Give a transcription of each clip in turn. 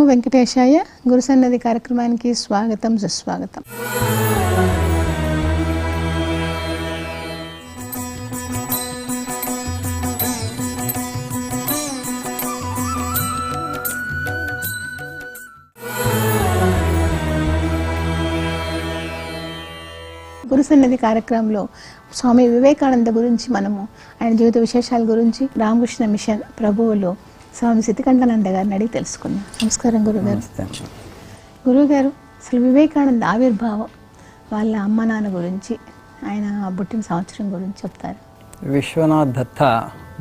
వెంకటేశాయ. గురుసన్నది కార్యక్రమానికి స్వాగతం, సుస్వాగతం. గురుసన్నది కార్యక్రమంలో స్వామి వివేకానంద గురించి మనము ఆయన జీవిత విశేషాల గురించి రామకృష్ణ మిషన్ ప్రభువులు స్వామి సిద్ధికంఠానంద గారిని అడిగి తెలుసుకుందాం. నమస్కారం గురుగారు. గురువుగారు, అసలు వివేకానంద ఆవిర్భావం, వాళ్ళ అమ్మ నాన్న గురించి, ఆయన పుట్టిన సంవత్సరం గురించి చెప్తారు. విశ్వనాథ్ దత్త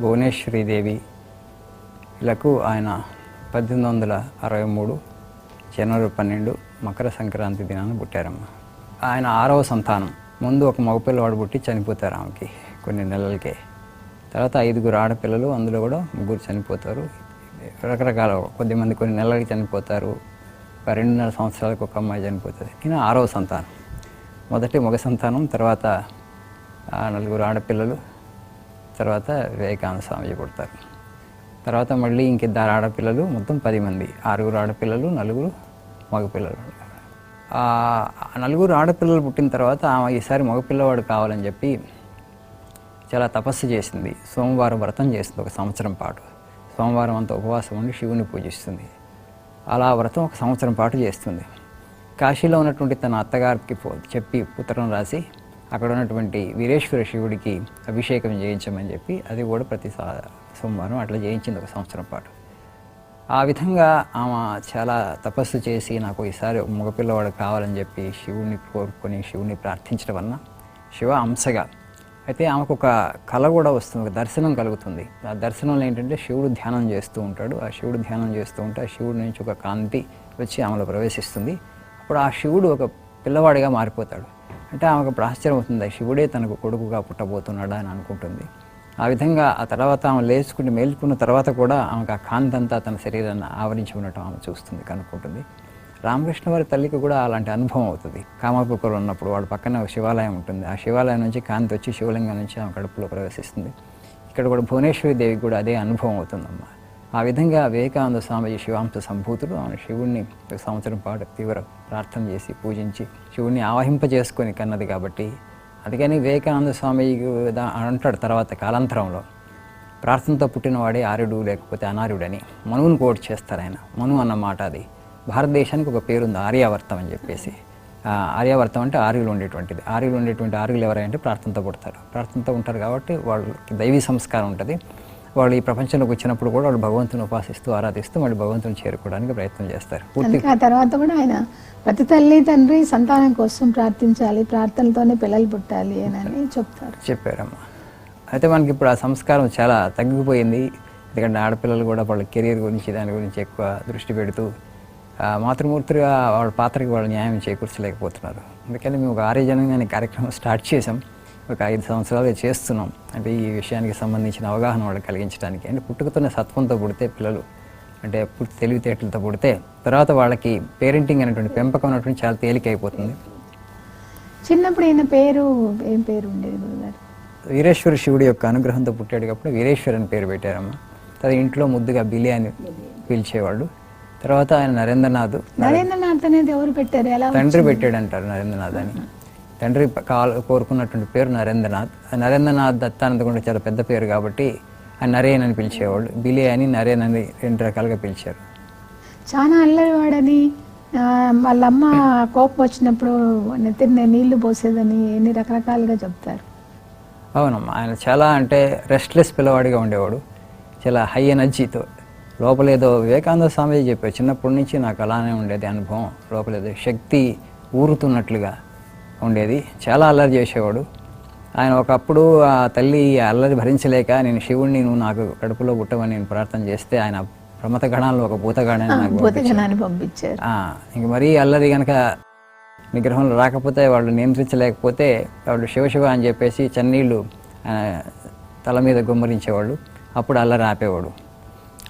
భువనేశ్వరీదేవి ఇలకు ఆయన 1863 జనవరి 12 మకర సంక్రాంతి దినాన్ని పుట్టారమ్మ. ఆయన 6వ సంతానం. ముందు ఒక మగపిల్లవాడు పుట్టి చనిపోతారు ఆమెకి కొన్ని నెలలకే. తర్వాత 5 ఆడపిల్లలు, అందులో కూడా 3 చనిపోతారు. రకరకాల కొద్దిమంది కొన్ని నెలలకి చనిపోతారు. 2.5 సంవత్సరాలకు ఒక అమ్మాయి చనిపోతుంది. ఈయన 6వ సంతానం. మొదటి మగ సంతానం, తర్వాత 4 ఆడపిల్లలు, తర్వాత వివేకానంద స్వామిజీ పుడతారు. తర్వాత మళ్ళీ ఇంకిద్దరు ఆడపిల్లలు, మొత్తం 10 మంది. 6 ఆడపిల్లలు, 4 మగపిల్లలు. 4 ఆడపిల్లలు పుట్టిన తర్వాత ఆమె ఈసారి మగపిల్లవాడు కావాలని చెప్పి చాలా తపస్సు చేసింది. సోమవారం వ్రతం చేస్తుంది 1 సంవత్సరం పాటు. సోమవారం అంతా ఉపవాసం ఉండి శివుని పూజిస్తుంది. అలా వ్రతం 1 సంవత్సరం పాటు చేస్తుంది. కాశీలో ఉన్నటువంటి తన అత్తగారికి చెప్పి ఉత్తరం రాసి అక్కడ ఉన్నటువంటి వీరేశ్వర శివుడికి అభిషేకం చేయించమని చెప్పి, అది కూడా ప్రతి సోమవారం అట్లా చేయించింది 1 సంవత్సరం పాటు. ఆ విధంగా ఆమె చాలా తపస్సు చేసి నాకు ఈసారి మగపిల్లవాడు కావాలని చెప్పి శివుని కోరుకొని శివుని ప్రార్థించడం వలన శివ అంశగా అయితే ఆమెకు ఒక కళ కూడా వస్తుంది, ఒక దర్శనం కలుగుతుంది. ఆ దర్శనంలో ఏంటంటే శివుడు ధ్యానం చేస్తూ ఉంటాడు. ఆ శివుడు ధ్యానం చేస్తూ ఉంటే ఆ శివుడి నుంచి ఒక కాంతి వచ్చి ఆమెలో ప్రవేశిస్తుంది. అప్పుడు ఆ శివుడు ఒక పిల్లవాడిగా మారిపోతాడు. అంటే ఆమెకు ఆశ్చర్యం అవుతుంది, శివుడే తనకు కొడుకుగా పుట్టబోతున్నాడా అని అనుకుంటుంది. ఆ విధంగా ఆ తర్వాత ఆమె మేల్చుకున్న తర్వాత కూడా ఆమెకు ఆ కాంతి అంతా తన శరీరాన్ని ఆవరించి ఉండటం ఆమె చూస్తుంది, కనుక్కుంటుంది. రామకృష్ణ వారి తల్లికి కూడా అలాంటి అనుభవం అవుతుంది. కామాపురంలో ఉన్నప్పుడు వాడు పక్కన ఒక శివాలయం ఉంటుంది. ఆ శివాలయం నుంచి కాంతి వచ్చి శివలింగం నుంచి ఆమె కడుపులో ప్రవేశిస్తుంది. ఇక్కడ కూడా భువనేశ్వరి దేవికి కూడా అదే అనుభవం అవుతుందమ్మ. ఆ విధంగా వివేకానంద స్వామిజీ శివాంశ సంభూతుడు ఆమె శివుణ్ణి 1 సంవత్సరం పాటు తీవ్ర ప్రార్థన చేసి పూజించి శివుణ్ణి ఆవహింపజేసుకొని కన్నది. కాబట్టి అందుకని వివేకానంద స్వామి అంటాడు తర్వాత కాలాంతరంలో, ప్రార్థనతో పుట్టినవాడే ఆర్యుడు లేకపోతే అనార్యుడని. మనువును కోట్ చేస్తారు ఆయన. మను అన్న మాట అది భారతదేశానికి ఒక పేరుంది, ఆర్యావర్తం అని చెప్పేసి. ఆర్యావర్తం అంటే ఆర్యులు ఉండేటువంటిది. ఆర్యులు ఎవరంటే ప్రార్థనతో పుడతారు. ప్రార్థనతో ఉంటారు కాబట్టి వాళ్ళకి దైవీ సంస్కారం ఉంటుంది. వాళ్ళు ఈ ప్రపంచంలోకి వచ్చినప్పుడు కూడా వాళ్ళు భగవంతుని ఉపాసిస్తూ ఆరాధిస్తూ మళ్ళీ భగవంతుని చేరుకోవడానికి ప్రయత్నం చేస్తారు. ఆ తర్వాత కూడా ఆయన ప్రతి తల్లి తండ్రి సంతానం కోసం ప్రార్థించాలి, ప్రార్థనతోనే పిల్లలు పుట్టాలి అని చెప్పారమ్మా. అయితే మనకి ఇప్పుడు ఆ సంస్కారం చాలా తగ్గిపోయింది. ఎందుకంటే ఆడపిల్లలు కూడా వాళ్ళ కెరీర్ గురించి దాని గురించి ఎక్కువ దృష్టి పెడుతూ మాతృమూర్తిగా వాళ్ళ పాత్రకి వాళ్ళు న్యాయం చేకూర్చలేకపోతున్నారు. అందుకని మేము ఒక ఆర్యజనం అనే కార్యక్రమం స్టార్ట్ చేసాం. ఒక 5 సంవత్సరాలు చేస్తున్నాం. అంటే ఈ విషయానికి సంబంధించిన అవగాహన వాళ్ళకి కలిగించడానికి. అంటే పుట్టుకతోనే సత్వంతో పుడితే పిల్లలు, అంటే తెలివితేటలతో పుడితే తర్వాత వాళ్ళకి పేరెంటింగ్ అనేటువంటి పెంపకం అనేటువంటి చాలా తేలికైపోతుంది. చిన్నప్పుడు ఈయన పేరు ఏం పేరు ఉండేది గురుగారు? వీరేశ్వర శివుడి యొక్క అనుగ్రహంతో పుట్టాడు కాబట్టి వీరేశ్వర్ అని పేరు పెట్టారమ్మ. తర్వాత ఇంట్లో ముద్దుగా బిలి అని పిలిచేవాళ్ళు. తర్వాత ఆయన నరేంద్రనాథ్ అనేది ఎవరు పెట్టారు? తండ్రి పెట్టాడు అంటారు నరేంద్రనాథ్ అని. తండ్రి కోరుకున్నటువంటి పేరు నరేంద్రనాథ్. నరేంద్రనాథ్ దత్తానంద కూడా చాలా పెద్ద పేరు కాబట్టి ఆయన నరేన్ అని పిలిచేవాళ్ళు. బిలి అని నరేన్ అని 2 రకాలుగా పిలిచారు. చాలా అల్లరివాడని, వాళ్ళమ్మ కోపం వచ్చినప్పుడు నెత్తిన నీళ్లు పోసేదని ఎన్ని రకరకాలుగా చెప్తారు. అవునమ్మా, ఆయన చాలా అంటే రెస్ట్లెస్ పిల్లవాడిగా ఉండేవాడు. చాలా హై ఎనర్జీతో లోపలేదో వివేకానంద స్వామి చెప్పారు, చిన్నప్పటి నుంచి నాకు అలానే ఉండేది అనుభవం. లోపలేదో శక్తి ఊరుతున్నట్లుగా ఉండేది. చాలా అల్లరి చేసేవాడు ఆయన. ఒకప్పుడు ఆ తల్లి అల్లరి భరించలేక నేను శివుణ్ణి నువ్వు నాకు కడుపులో పుట్టమని నేను ప్రార్థన చేస్తే ఆయన ప్రమత గణాల్లో ఒక భూతగణాన్ని పంపించారు. ఇంక మరీ అల్లరి కనుక నిగ్రహంలో రాకపోతే వాళ్ళు నియంత్రించలేకపోతే వాళ్ళు శివశివ అని చెప్పేసి చన్నీళ్ళు తల మీద గుమ్మరించేవాళ్ళు. అప్పుడు అల్లరి ఆపేవాడు.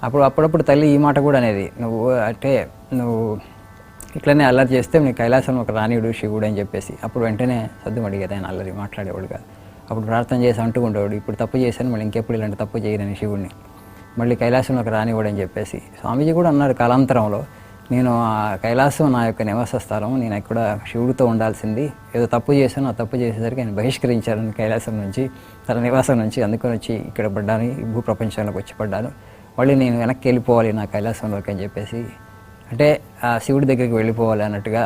అప్పుడప్పుడు తల్లి ఈ మాట కూడా అనేది, నువ్వు ఇట్లనే అల్లరి చేస్తే నీ కైలాసం ఒక రానియుడు శివుడు అని చెప్పేసి. అప్పుడు వెంటనే సద్దు అడిగేది, ఆయన అల్లరి మాట్లాడేవాడు కాదు. అప్పుడు ప్రార్థన చేసి అంటూ ఉండేవాడు, ఇప్పుడు తప్పు చేశాను మళ్ళీ ఇంకెప్పుడు ఇలాంటి తప్పు చేయనని శివుడిని, మళ్ళీ కైలాసంలోకి రానివ్వడని చెప్పేసి. స్వామీజీ కూడా అన్నారు కాలాంతరంలో, నేను ఆ కైలాసం నా యొక్క నివాస స్థలం, నేను ఎక్కడ శివుడితో ఉండాల్సింది, ఏదో తప్పు చేశాను, ఆ తప్పు చేసేసరికి ఆయన బహిష్కరించారని కైలాసం నుంచి, తన నివాసం నుంచి, అందుకని వచ్చి ఇక్కడ పడ్డాను, ఈ భూప్రపంచంలోకి వచ్చి పడ్డాను, మళ్ళీ నేను వెనక్కి వెళ్ళిపోవాలి నా కైలాసంలోకి అని చెప్పేసి, అంటే ఆ శివుడి దగ్గరికి వెళ్ళిపోవాలి అన్నట్టుగా,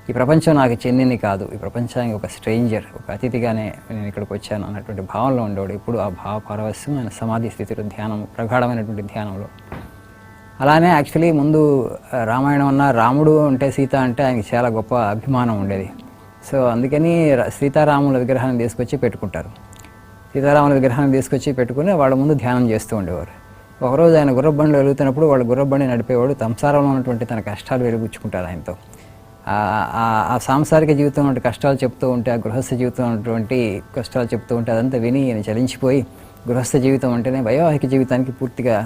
ఈ ప్రపంచం నాకు చెందింది కాదు, ఈ ప్రపంచానికి ఒక స్ట్రేంజర్, ఒక అతిథిగానే నేను ఇక్కడికి వచ్చాను అన్నటువంటి భావంలో ఉండేవాడు. ఇప్పుడు ఆ భావ పారవస్యం ఆయన సమాధి స్థితిలో, ధ్యానం, ప్రగాఢమైనటువంటి ధ్యానంలో. అలానే యాక్చువల్లీ ముందు రామాయణం అన్న రాముడు అంటే సీత అంటే ఆయనకి చాలా గొప్ప అభిమానం ఉండేది. సో అందుకని సీతారాముల విగ్రహాన్ని తీసుకొచ్చి పెట్టుకుంటారు. సీతారాముల విగ్రహాన్ని తీసుకొచ్చి పెట్టుకుని వాళ్ళ ముందు ధ్యానం చేస్తూ ఉండేవారు. ఒకరోజు ఆయన గుర్రబండిలో వెలుగుతున్నప్పుడు వాళ్ళు గుర్రబండి నడిపేవాడు సంసారంలో ఉన్నటువంటి తన కష్టాలు వెలుగుచ్చుకుంటారు ఆయనతో. ఆ సాంసారిక జీవితంలో ఉంటే కష్టాలు చెప్తూ ఉంటే, ఆ గృహస్థ జీవితం ఉన్నటువంటి కష్టాలు చెప్తూ ఉంటే అదంతా విని ఆయన చలించిపోయి గృహస్థ జీవితం అంటేనే వైవాహిక జీవితానికి పూర్తిగా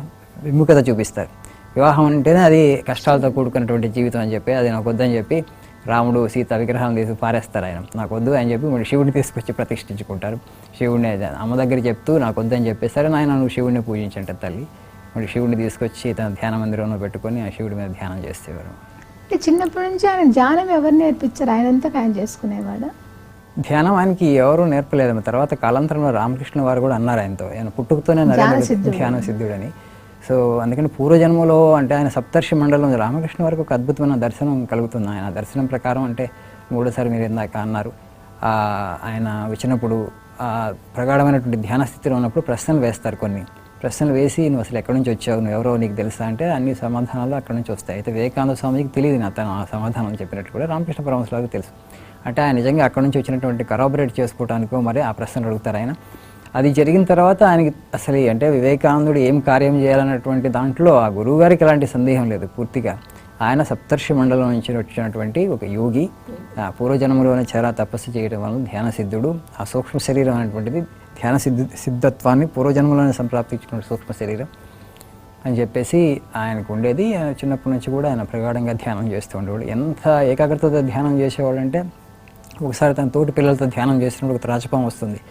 విముఖత చూపిస్తారు. వివాహం అంటేనే అది కష్టాలతో కూడుకున్నటువంటి జీవితం అని చెప్పి, అది నాకు వద్దని చెప్పి రాముడు సీత విగ్రహం తీసి పారేస్తారు. ఆయన నాకు వద్దు అని చెప్పి మళ్ళీ శివుడిని తీసుకొచ్చి ప్రతిష్ఠించుకుంటారు. శివుడిని అమ్మ దగ్గర చెప్తూ నాకు వద్దని చెప్పేసరి, నాయన నువ్వు శివుడిని పూజించంటే తల్లి, మళ్ళీ శివుడిని తీసుకొచ్చి తన ధ్యాన మందిరంలో పెట్టుకొని ఆ శివుడి మీద ధ్యానం చేసేవారు. అంటే చిన్నప్పటి నుంచి ఆయన ధ్యానం ఎవరు నేర్పించారు? ఆయనంతా ఆయన చేసుకునేవాడు ధ్యానం? ఆయనకి ఎవరు నేర్పలేదు. తర్వాత కాలాంతరంలో రామకృష్ణ వారు కూడా అన్నారు ఆయనతో, ఆయన పుట్టుకతోనే ధ్యాన సిద్ధుడని. సో అందుకని పూర్వజన్మలో అంటే ఆయన సప్తర్షి మండలం రామకృష్ణ వారికి ఒక అద్భుతమైన దర్శనం కలుగుతుంది. ఆయన దర్శనం ప్రకారం అంటే మూడోసారి మీరు ఇందాక అన్నారు, ఆయన వచ్చినప్పుడు ప్రగాఢమైనటువంటి ధ్యాన స్థితిలో ఉన్నప్పుడు ప్రశ్నలు వేస్తారు. కొన్ని ప్రశ్నలు వేసి, నువ్వు అసలు ఎక్కడి నుంచి వచ్చావు, నువ్వు ఎవరో నీకు తెలుసా అంటే అన్ని సమాధానాలు అక్కడి నుంచి వస్తాయి. అయితే వివేకానంద స్వామికి తెలియదు తను ఆ సమాధానం చెప్పినట్టు కూడా రామకృష్ణ పరమహంసరావుకి తెలుసు. అంటే ఆయన నిజంగా అక్కడి నుంచి వచ్చినటువంటి కరాబరేట్ చేసుకోవడానికో మరి ఆ ప్రశ్నలు అడుగుతారు ఆయన. అది జరిగిన తర్వాత ఆయనకి అసలు అంటే వివేకానందుడు ఏం కార్యం చేయాలన్నటువంటి దాంట్లో ఆ గురువు గారికి ఎలాంటి సందేహం లేదు. పూర్తిగా ఆయన సప్తర్షి మండలం నుంచి వచ్చినటువంటి ఒక యోగి, పూర్వజన్మలోనే చాలా తపస్సు చేయడం వల్ల ధ్యాన సిద్ధుడు. ఆ సూక్ష్మ శరీరం అనేటువంటిది ధ్యాన సిద్ధత్వాన్ని పూర్వజన్మలోనే సంప్రాప్తించిన సూక్ష్మ శరీరం అని చెప్పేసి ఆయనకు ఉండేది. చిన్నప్పటి నుంచి కూడా ఆయన ప్రగాఢంగా ధ్యానం చేస్తూ ఉండేవాడు. ఎంత ఏకాగ్రతతో ధ్యానం చేసేవాడు అంటే, ఒకసారి తన తోటి పిల్లలతో ధ్యానం చేసినప్పుడు ఒక త్రాచపాము వస్తుంది.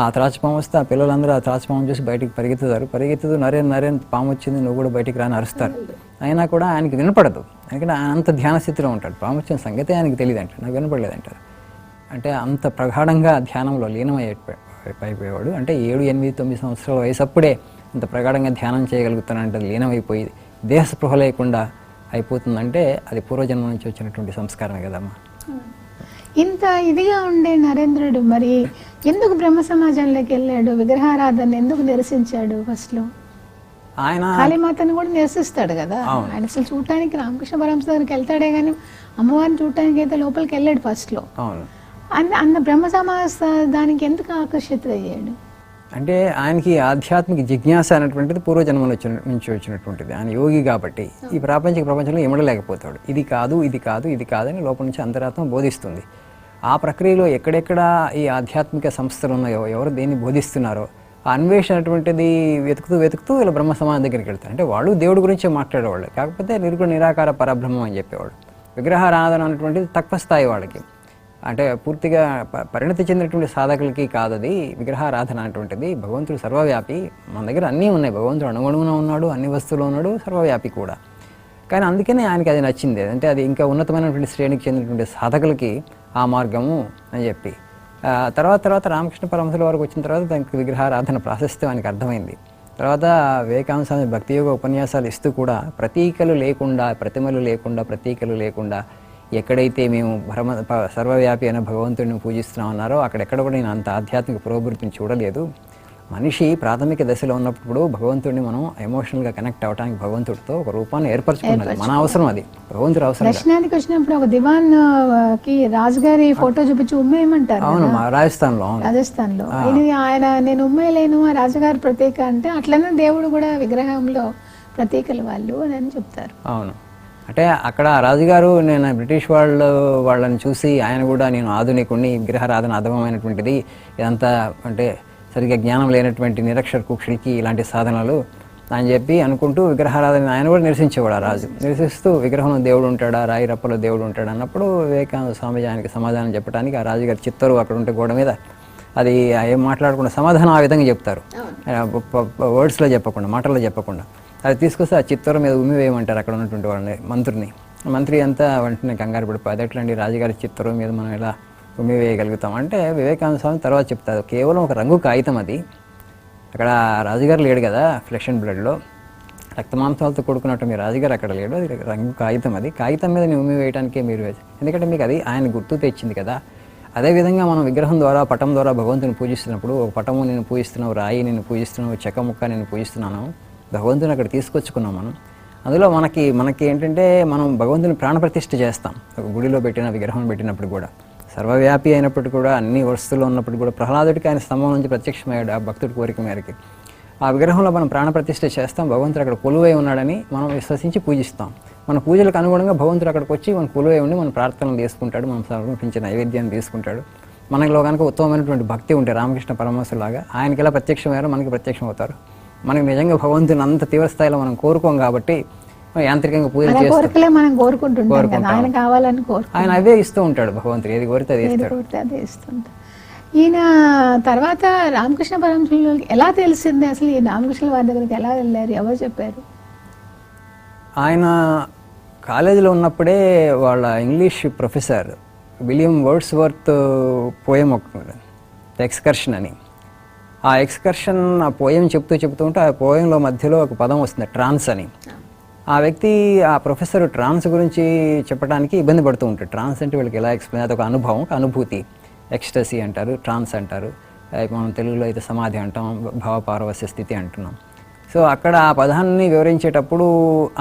ఆ త్రాచపాము వస్తే ఆ పిల్లలందరూ ఆ త్రాచపాము చూసి బయటికి పరిగెత్తుతూ నరేన్ పాము వచ్చింది, నువ్వు కూడా బయటికి రాని అరుస్తారు. అయినా కూడా ఆయనకి వినపడదు, ఎందుకంటే ఆయన అంత ధ్యాన స్థితిలో ఉంటాడు. పాము వచ్చిన సంగతే ఆయనకి తెలియదు అంటారు, నాకు వినపడలేదంటారు. అంటే అంత ప్రగాఢంగా ధ్యానంలో లీనమైపోయేవాడు. అంటే 7, 8, 9 సంవత్సరాల వయసు అప్పుడే అంత ప్రగాఢంగా ధ్యానం చేయగలుగుతానంటే, లీనమైపోయి దేహ స్పృహ లేకుండా అయిపోతుందంటే అది పూర్వజన్మ నుంచి వచ్చినటువంటి సంస్కారమే కదమ్మా. ఇంత ఇదిగా ఉండే నరేంద్రుడు మరి ఎందుకు బ్రహ్మ సమాజంలోకి వెళ్ళాడు? విగ్రహారాధన ఎందుకు నిరసించాడు? ఫస్ట్ లో ఆయన కాళీమాతను కూడా నిరసిస్తాడు కదా. ఆయన అసలు చూడటానికి రామకృష్ణ పరమహంస దగ్గరికి వెళ్తాడే కానీ అమ్మవారిని చూడటానికి అయితే లోపలికి వెళ్ళాడు ఫస్ట్ లో. అన్న బ్రహ్మ సమాజ దానికి ఎందుకు ఆకర్షితుడయ్యాడు? అంటే ఆయనకి ఆధ్యాత్మిక జిజ్ఞాస అనేటువంటిది పూర్వజన్మలో నుంచి వచ్చినటువంటిది. ఆయన యోగి కాబట్టి ఈ ప్రపంచంలో ఇమడలేకపోతాడు. ఇది కాదు అని లోపల నుంచి అంతరాత్మ బోధిస్తుంది. ఆ ప్రక్రియలో ఎక్కడెక్కడ ఈ ఆధ్యాత్మిక సంస్థలు ఉన్నాయో, ఎవరు దేన్ని బోధిస్తున్నారో ఆ అన్వేషణ అటువంటిది వెతుకుతూ ఇలా బ్రహ్మ సమాజం దగ్గరికి వెళ్తారు. అంటే వాళ్ళు దేవుడి గురించే మాట్లాడేవాళ్ళు, కాకపోతే నిర్గుణ నిరాకార పరబ్రహ్మం అని చెప్పేవాడు. విగ్రహారాధన అనేటువంటిది తక్కువ స్థాయి వాళ్ళకి, అంటే పూర్తిగా పరిణతి చెందినటువంటి సాధకులకి కాదు అది. విగ్రహారాధన అనేటువంటిది భగవంతుడు సర్వవ్యాపి, మన దగ్గర అన్నీ ఉన్నాయి, భగవంతుడు అణువణువున ఉన్నాడు, అన్ని వస్తువులు ఉన్నాడు, సర్వవ్యాపి కూడా. కానీ అందుకనే ఆయనకి అది నచ్చింది. అంటే అది ఇంకా ఉన్నతమైనటువంటి శ్రేణికి చెందినటువంటి సాధకులకి ఆ మార్గము అని చెప్పి తర్వాత రామకృష్ణ పరమహంసల వారికి వచ్చిన తర్వాత దానికి విగ్రహారాధన ప్రాశస్త్యం ఆయనకు అర్థమైంది. తర్వాత వివేకానంద స్వామి భక్తి యోగ ఉపన్యాసాలు ఇస్తూ కూడా ప్రతీకలు లేకుండా, ప్రతిమలు లేకుండా, ప్రతీకలు లేకుండా ఎక్కడైతే మేము సర్వవ్యాపి అనే భగవంతుడిని పూజిస్తున్నామన్నారో అక్కడెక్కడ కూడా నేను అంత ఆధ్యాత్మిక పురోభివృద్ధిని చూడలేదు. మనిషి ప్రాథమిక దశలో ఉన్నప్పుడు భగవంతుడిని మనం ఎమోషనల్గా కనెక్ట్ అవ్వడానికి భగవంతుడితో ఒక రూపాన్ని ఏర్పరచుకున్నది మన అవసరం. అది భగవంతుడి అవసరం. దర్శనానికి వచ్చినప్పుడు ఒక దివాన్ కి రాజుగారి ఫోటో చూపించి ఉమ్మేయమంటారు. అవును, రాజస్థాన్లో ఆయన నేను ఉమ్మేయలేను, ఆ రాజుగారి ప్రతీక అంటే అట్లనే దేవుడు కూడా విగ్రహంలో ప్రతీకలు వాళ్ళు అని చెప్తారు. అవును, అంటే అక్కడ రాజుగారు నేను బ్రిటిష్ వాళ్ళని చూసి ఆయన కూడా నేను ఆధునికుడిని, విగ్రహారాధన అధమమైనటువంటిది, ఇదంతా అంటే సరిగ్గా జ్ఞానం లేనటువంటి నిరక్షర కుక్షులకి ఇలాంటి సాధనలు అని చెప్పి అనుకుంటూ విగ్రహారాధన ఆయన కూడా నిరసించేవాడు. ఆ రాజు నిరసిస్తూ విగ్రహంలో దేవుడు ఉంటాడా, రాయి రప్పలో దేవుడు ఉంటాడా అన్నప్పుడు వివేకానంద స్వామి ఆయనకి సమాధానం చెప్పడానికి ఆ రాజుగారి చిత్తరు అక్కడ ఉంటే గోడ మీద అది ఏం మాట్లాడకుండా సమాధానం ఆ విధంగా చెప్తారు, వర్డ్స్లో చెప్పకుండా, మాటల్లో చెప్పకుండా. అది తీసుకొస్తే ఆ చిత్తూరు మీద ఉమ్మి వేయమంటారు అక్కడ ఉన్నటువంటి వాళ్ళని, మంత్రిని. మంత్రి అంతా వెంటనే కంగారు పడిపోయి అదెట్లండి రాజుగారి చిత్తరు మీద మనం ఎలా ఉమ్మి వేయగలుగుతాం అంటే వివేకానంద స్వామి తర్వాత చెప్తారు కేవలం ఒక రంగు కాగితం అది, అక్కడ రాజుగారు లేడు కదా ఫ్లెష్ అండ్ బ్లడ్లో రక్తమాంసాలతో కూడుకున్నట్టు మీ రాజుగారు అక్కడ లేడు, అది రంగు కాగితం, అది కాగితం మీద ఉమ్మి వేయడానికే మీరు ఎందుకంటే మీకు అది ఆయన గుర్తు తెచ్చింది కదా. అదేవిధంగా మనం విగ్రహం ద్వారా పటం ద్వారా భగవంతుని పూజిస్తున్నప్పుడు ఒక పటము నేను పూజిస్తున్నావు, రాయి నేను పూజిస్తున్నావు, చెక్క ముక్క నేను పూజిస్తున్నాను, భగవంతుని అక్కడ తీసుకొచ్చుకున్నాం మనం. అందులో మనకి ఏంటంటే మనం భగవంతుని ప్రాణప్రతిష్ఠ చేస్తాం ఒక గుడిలో పెట్టిన విగ్రహం పెట్టినప్పుడు కూడా. సర్వవ్యాపి అయినప్పటికీ కూడా అన్ని వస్తువులు ఉన్నప్పుడు కూడా ప్రహ్లాదుడికి ఆయన స్తంభం నుంచి ప్రత్యక్షమయ్యాడు ఆ భక్తుడి కోరిక మేరకి. ఆ విగ్రహంలో మనం ప్రాణప్రతిష్ఠ చేస్తాం, భగవంతుడు అక్కడ కొలువై ఉన్నాడని మనం విశ్వసించి పూజిస్తాం. మన పూజలకు అనుగుణంగా భగవంతుడు అక్కడికి వచ్చి మన కొలువై ఉండి మన ప్రార్థనలు తీసుకుంటాడు, మనం సమర్పించిన నైవేద్యాన్ని తీసుకుంటాడు. మనలో కనుక ఉత్తమమైనటువంటి భక్తి ఉంటే రామకృష్ణ పరమహంసలాగా ఆయనకి ఎలా ప్రత్యక్షమయ్యారో మనకి ప్రత్యక్షం అవుతారు. మనకి నిజంగా భగవంతుని అంత తీవ్ర స్థాయిలో మనం కోరుకోం కాబట్టి యాంత్రికంగా పూజలు చేస్తాం, మనం కోరుకుంటుంటాం కదా, ఆయన కావాలని ఆయన అవే ఇస్తూ ఉంటాడు. భగవంతుడు ఏది కోరితే అదే ఇస్తాడు. ఈయన తర్వాత రామకృష్ణ పరమహంసలు ఎలా తెలిసింది అసలు ఈ రామకృష్ణ వారి దగ్గరికి ఎలా వెళ్ళారు, ఎవరు చెప్పారు? ఆయన కాలేజీలో ఉన్నప్పుడే వాళ్ళ English professor William Wordsworth poem ఒక ఎక్స్కర్షన్ అని, ఆ ఎక్స్కర్షన్ ఆ పోయం చెప్తూ ఉంటే ఆ పోయంలో మధ్యలో ఒక పదం వస్తుంది ట్రాన్స్ అని. ఆ వ్యక్తి ఆ ప్రొఫెసర్ ట్రాన్స్ గురించి చెప్పడానికి ఇబ్బంది పడుతూ ఉంటాడు. ట్రాన్స్ అంటే వీళ్ళకి ఎలా ఎక్స్ప్లెయిన్, అదొక అనుభవం, ఒక అనుభూతి, ఎక్స్టసీ అంటారు, ట్రాన్స్ అంటారు, మనం తెలుగులో అయితే సమాధి అంటాం, భావపారవస్య స్థితి అంటున్నాం. సో అక్కడ ఆ పదాన్ని వివరించేటప్పుడు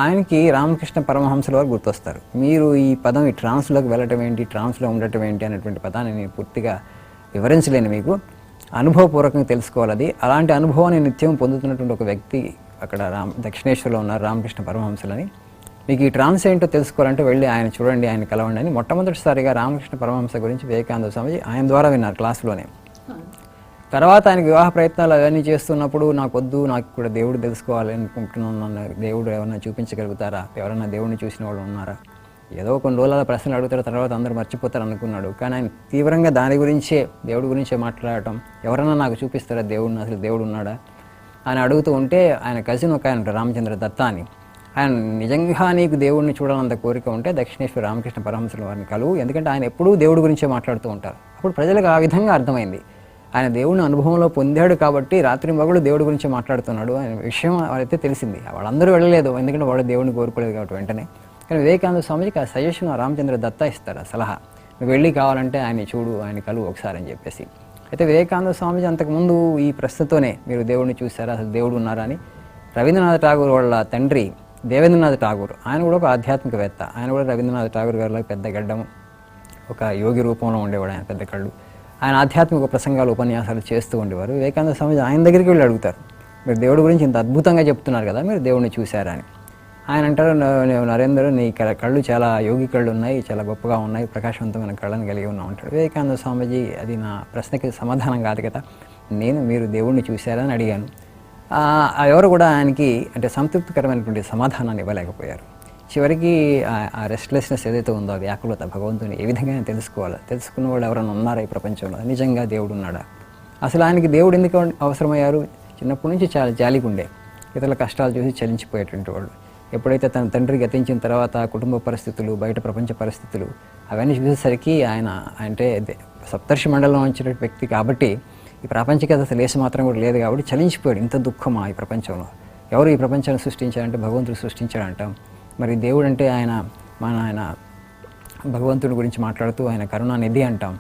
ఆయనకి రామకృష్ణ పరమహంసల వారు గుర్తొస్తారు. మీరు ఈ పదం ఈ ట్రాన్స్లోకి వెళ్ళటం ఏంటి, ట్రాన్స్లో ఉండటం ఏంటి అనేటువంటి పదాన్ని నేను పూర్తిగా వివరించలేను, మీకు అనుభవపూర్వకంగా తెలుసుకోవాలి అది. అలాంటి అనుభవాన్ని నిత్యం పొందుతున్నటువంటి ఒక వ్యక్తి అక్కడ దక్షిణేశ్వర్లో ఉన్నారు రామకృష్ణ పరమహంసలని. మీకు ఈ ట్రాన్స్ ఏంటో తెలుసుకోవాలంటే వెళ్ళి ఆయన చూడండి, ఆయన కలవండి అని మొట్టమొదటిసారిగా రామకృష్ణ పరమహంస గురించి వివేకానంద స్వామి ఆయన ద్వారా విన్నారు క్లాసులోనే. తర్వాత ఆయనకి వివాహ ప్రయత్నాలు అవన్నీ చేస్తున్నప్పుడు నాకు వద్దు, నాకు కూడా దేవుడు తెలుసుకోవాలి అనుకుంటున్నాను, దేవుడు ఎవరైనా చూపించగలుగుతారా, ఎవరైనా దేవుడిని చూసిన వాళ్ళు ఉన్నారా, ఏదో కొన్ని రోజుల ప్రశ్నలు అడుగుతారు, తర్వాత అందరూ మర్చిపోతారు అనుకున్నాడు. కానీ ఆయన తీవ్రంగా దాని గురించే, దేవుడి గురించే మాట్లాడటం, ఎవరైనా నాకు చూపిస్తారా దేవుడిని, అసలు దేవుడు ఉన్నాడా అని అడుగుతూ ఉంటే ఆయన కజిన్ ఒక ఆయన రామచంద్ర దత్తా అని, ఆయన నిజంగా నీకు దేవుడిని చూడాలంత కోరిక ఉంటే దక్షిణేశ్వర రామకృష్ణ పరమహంసల వారిని కలువు, ఎందుకంటే ఆయన ఎప్పుడూ దేవుడి గురించే మాట్లాడుతూ ఉంటారు. అప్పుడు ప్రజలకు ఆ విధంగా అర్థమైంది, ఆయన దేవుడిని అనుభవంలో పొందాడు కాబట్టి రాత్రి మగుడు దేవుడి గురించి మాట్లాడుతున్నాడు అనే విషయం వాళ్ళైతే తెలిసింది. వాళ్ళందరూ వెళ్ళలేదు, ఎందుకంటే వాళ్ళు దేవుడిని కోరుకోలేదు కాబట్టి వెంటనే. కానీ వివేకానంద స్వామికి ఆ సజెషన్ రామచంద్ర దత్తా ఇస్తారు, ఆ సలహా, నువ్వు వెళ్ళి కావాలంటే ఆయన్ని చూడు, ఆయన కలువు ఒకసారి అని చెప్పేసి. అయితే వివేకానంద స్వామిజీ అంతకుముందు ఈ ప్రశ్నతోనే మీరు దేవుడిని చూసారా, అసలు దేవుడు ఉన్నారా అని రవీంద్రనాథ్ ఠాగూర్ వాళ్ళ తండ్రి దేవేంద్రనాథ్ ఠాగూర్, ఆయన కూడా ఒక ఆధ్యాత్మికవేత్త, ఆయన కూడా రవీంద్రనాథ్ ఠాగూర్ గారిలో పెద్ద గడ్డము, ఒక యోగి రూపంలో ఉండేవాడు, ఆయన పెద్ద కళ్ళు, ఆయన ఆధ్యాత్మిక ప్రసంగాలు ఉపన్యాసాలు చేస్తూ ఉండేవారు. వివేకానంద స్వామిజీ ఆయన దగ్గరికి వెళ్ళి అడుగుతారు, మీరు దేవుడి గురించి ఇంత అద్భుతంగా చెప్తున్నారు కదా, మీరు దేవుడిని చూశారా అని. ఆయన అంటారు, నరేంద్ర నీ కళ్ళు చాలా యోగి కళ్ళు ఉన్నాయి, చాలా గొప్పగా ఉన్నాయి, ప్రకాశవంతమైన కళ్ళని కలిగి ఉన్నాం అంటాడు. వివేకానంద స్వామిజీ అది నా ప్రశ్నకి సమాధానం కాదు కదా, మీరు దేవుడిని చూశారా అని అడిగాను. ఎవరు కూడా ఆయనకి అంటే సంతృప్తికరమైనటువంటి సమాధానాన్ని ఇవ్వలేకపోయారు. చివరికి ఆ రెస్ట్లెస్నెస్ ఏదైతే ఉందో, ఆ వ్యాకులత, భగవంతుని ఏ విధంగా తెలుసుకోవాలి, తెలుసుకున్న వాళ్ళు ఎవరైనా ఉన్నారా ఈ ప్రపంచంలో, నిజంగా దేవుడు ఉన్నాడా, అసలు ఆయనకి దేవుడు ఎందుకు అవసరమయ్యారు? చిన్నప్పటి నుంచి చాలా జాలిగా ఉండే, ఇతరుల కష్టాలు చూసి చలించిపోయేటువంటి వాళ్ళు. ఎప్పుడైతే తన తండ్రి గతించిన తర్వాత కుటుంబ పరిస్థితులు, బయట ప్రపంచ పరిస్థితులు అవన్నీ చూసేసరికి ఆయన అంటే సప్తర్షి మండలం వచ్చిన వ్యక్తి కాబట్టి ఈ ప్రపంచకత అసలు లేసి మాత్రం కూడా లేదు కాబట్టి చలించిపోయాడు. ఇంత దుఃఖమా ఈ ప్రపంచంలో, ఎవరు ఈ ప్రపంచాన్ని సృష్టించారంటే భగవంతుడు సృష్టించాడంటాం. మరి దేవుడు అంటే ఆయన భగవంతుడి గురించి మాట్లాడుతూ ఆయన కరుణానిధి అంటాం.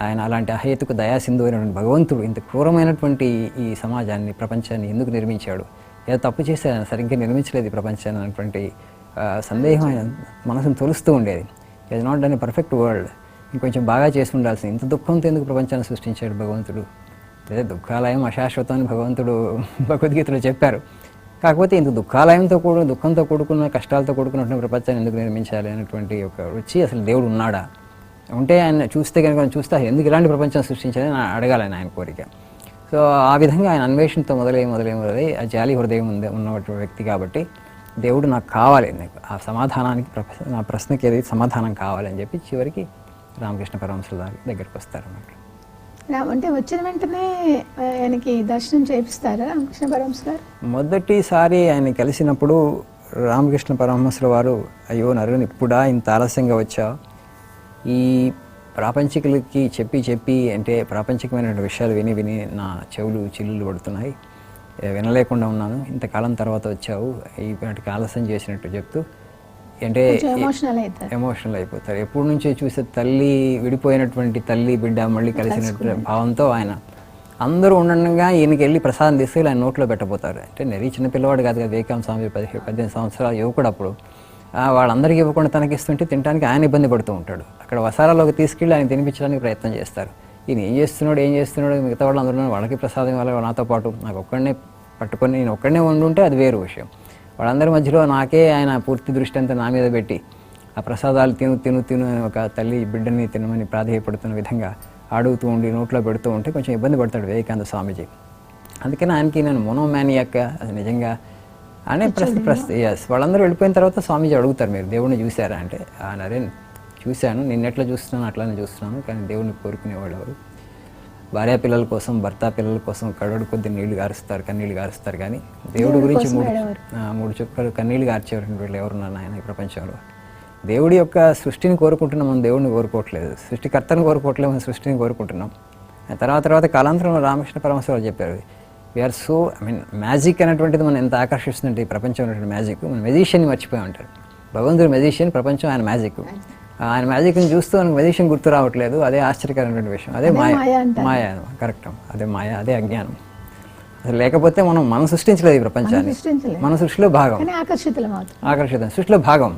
ఆయన అలాంటి అహేతుకు దయాసింధు అయినటువంటి భగవంతుడు ఇంత క్రూరమైనటువంటి ఈ సమాజాన్ని, ప్రపంచాన్ని ఎందుకు నిర్మించాడు, ఏదో తప్పు చేస్తే ఆయన సరిగ్గా నిర్మించలేదు ఈ ప్రపంచాన్ని అనేటువంటి సందేహం ఆయన మనసును తొలుస్తూ ఉండేది. It not done a perfect world, ఇంకొంచెం బాగా చేసి ఉండాల్సింది, ఇంత దుఃఖంతో ఎందుకు ప్రపంచాన్ని సృష్టించాడు భగవంతుడు, అదే దుఃఖాలయం అశాశ్వతం అని భగవంతుడు భగవద్గీతలో చెప్పారు. కాకపోతే ఇంత దుఃఖంతో కూడుకున్న కష్టాలతో కూడుకున్నటువంటి ప్రపంచాన్ని ఎందుకు నిర్మించాలి అనేటువంటి ఒక రుచి, అసలు దేవుడు ఉన్నాడా, ఉంటే ఆయన చూస్తే కనుక చూస్తే ఎందుకు ఇలాంటి ప్రపంచాన్ని సృష్టించాలని అడగాలని ఆయన కోరిక. సో ఆ విధంగా ఆయన అన్వేషణతో మొదలై ఆ జాలి హృదయం ఉన్నటువంటి వ్యక్తి కాబట్టి దేవుడు నాకు కావాలి, నాకు ఆ సమాధానానికి నా ప్రశ్నకి ఏదైతే సమాధానం కావాలి అని చెప్పి చివరికి రామకృష్ణ పరమహంసల దగ్గరికి వస్తారన్నమాట. అంటే వచ్చిన వెంటనే ఆయనకి దర్శనం చేపిస్తారా రామకృష్ణ పరమహంస గారు? మొదటిసారి ఆయన కలిసినప్పుడు రామకృష్ణ పరమహంసుల వారు, అయ్యో నరుని ఇప్పుడా ఇంత ఆలస్యంగా వచ్చావు, ఈ ప్రాపంచికులకి చెప్పి చెప్పి అంటే ప్రాపంచికమైన విషయాలు విని విని నా చెవులు చిల్లులు పడుతున్నాయి, వినలేకుండా ఉన్నాను, ఇంతకాలం తర్వాత వచ్చావు, ఇప్పటికి ఆలస్యం చేసినట్టు చెప్తూ అంటే ఎమోషనల్ అయిపోతారు. ఎప్పటి నుంచో చూసే తల్లి, విడిపోయినటువంటి తల్లి బిడ్డ మళ్ళీ కలిసినట్టు భావంతో ఆయన అందరూ ఉండగా ఈయనకి వెళ్ళి ప్రసాదం తీసుకెళ్ళి ఆయన నోట్లో పెట్టబోతారు. అంటే నెరీ చిన్న పిల్లవాడు కాదు కదా, వివేకానంద స్వామి 18 సంవత్సరాల యువకుడు అప్పుడు. వాళ్ళందరికీ ఇవ్వకుండా తనకిస్తుంటే తినడానికి ఆయన ఇబ్బంది పడుతూ ఉంటాడు. అక్కడ వసారాలోకి తీసుకెళ్ళి ఆయన తినిపించడానికి ప్రయత్నం చేస్తారు. ఈయన ఏం చేస్తున్నాడు మిగతా వాళ్ళు అందరూ వాళ్ళకి ప్రసాదం ఇవ్వాలి, నాతో పాటు నాకు ఒక్కడనే పట్టుకొని నేను ఒక్కడనే ఉండుంటే అది వేరు విషయం. వాళ్ళందరి మధ్యలో నాకే ఆయన పూర్తి దృష్టి అంతా నా మీద పెట్టి ఆ ప్రసాదాలు తిను అని ఒక తల్లి బిడ్డని తినమని ప్రాధేయపడుతున్న విధంగా అడుగుతూ ఉండి నోట్లో పెడుతూ ఉంటే కొంచెం ఇబ్బంది పడతాడు వివేకానంద స్వామీజీ. అందుకని ఆయనకి నేను మోనోమానియాక్ అది నిజంగా అనే ఎస్ వాళ్ళందరూ వెళ్ళిపోయిన తర్వాత స్వామీజీ అడుగుతారు, మీరు దేవుడిని చూశారా అంటే, నరేన్ చూశాను, నిన్నెట్లా చూస్తున్నాను అట్లానే చూస్తున్నాను, కానీ దేవుడిని కోరుకునేవాళ్ళు ఎవరు? భార్య పిల్లల కోసం, భర్త పిల్లల కోసం కడవడు కొద్ది కన్నీళ్ళు గారుస్తారు, కానీ దేవుడి గురించి మూడు చుక్కలు కన్నీళ్ళు గార్చేవారు వీళ్ళు ఎవరున్నారు ఆయన ఈ ప్రపంచంలో? దేవుడి యొక్క సృష్టిని కోరుకుంటున్నాం, మనం దేవుడిని కోరుకోవట్లేదు, సృష్టికర్తను కోరుకోవట్లేదు, మనం సృష్టిని కోరుకుంటున్నాం. తర్వాత కాలాంతరంలో రామకృష్ణ పరమహంసరావు చెప్పారు, వీఆర్ సో మ్యాజిక్ అనేటువంటిది మనం ఎంత ఆకర్షిస్తుందంటే ఈ ప్రపంచం అనేటువంటి మ్యాజిక్, మన మెజిషియన్ని మర్చిపోయి ఉంటారు. భగవంతుడు మెజిషియన్, ప్రపంచం ఆయన మ్యాజిక్. ఆయన మ్యాజిక్ని చూస్తూ మనకు మెజిషియన్ గుర్తు రావట్లేదు, అదే ఆశ్చర్యకరమైనటువంటి విషయం, అదే మాయ కరెక్ట్, అదే మాయ, అదే అజ్ఞానం. అసలు లేకపోతే మనం సృష్టించలేదు ఈ ప్రపంచాన్ని, మన సృష్టిలో భాగం, ఆకర్షితం సృష్టిలో భాగం.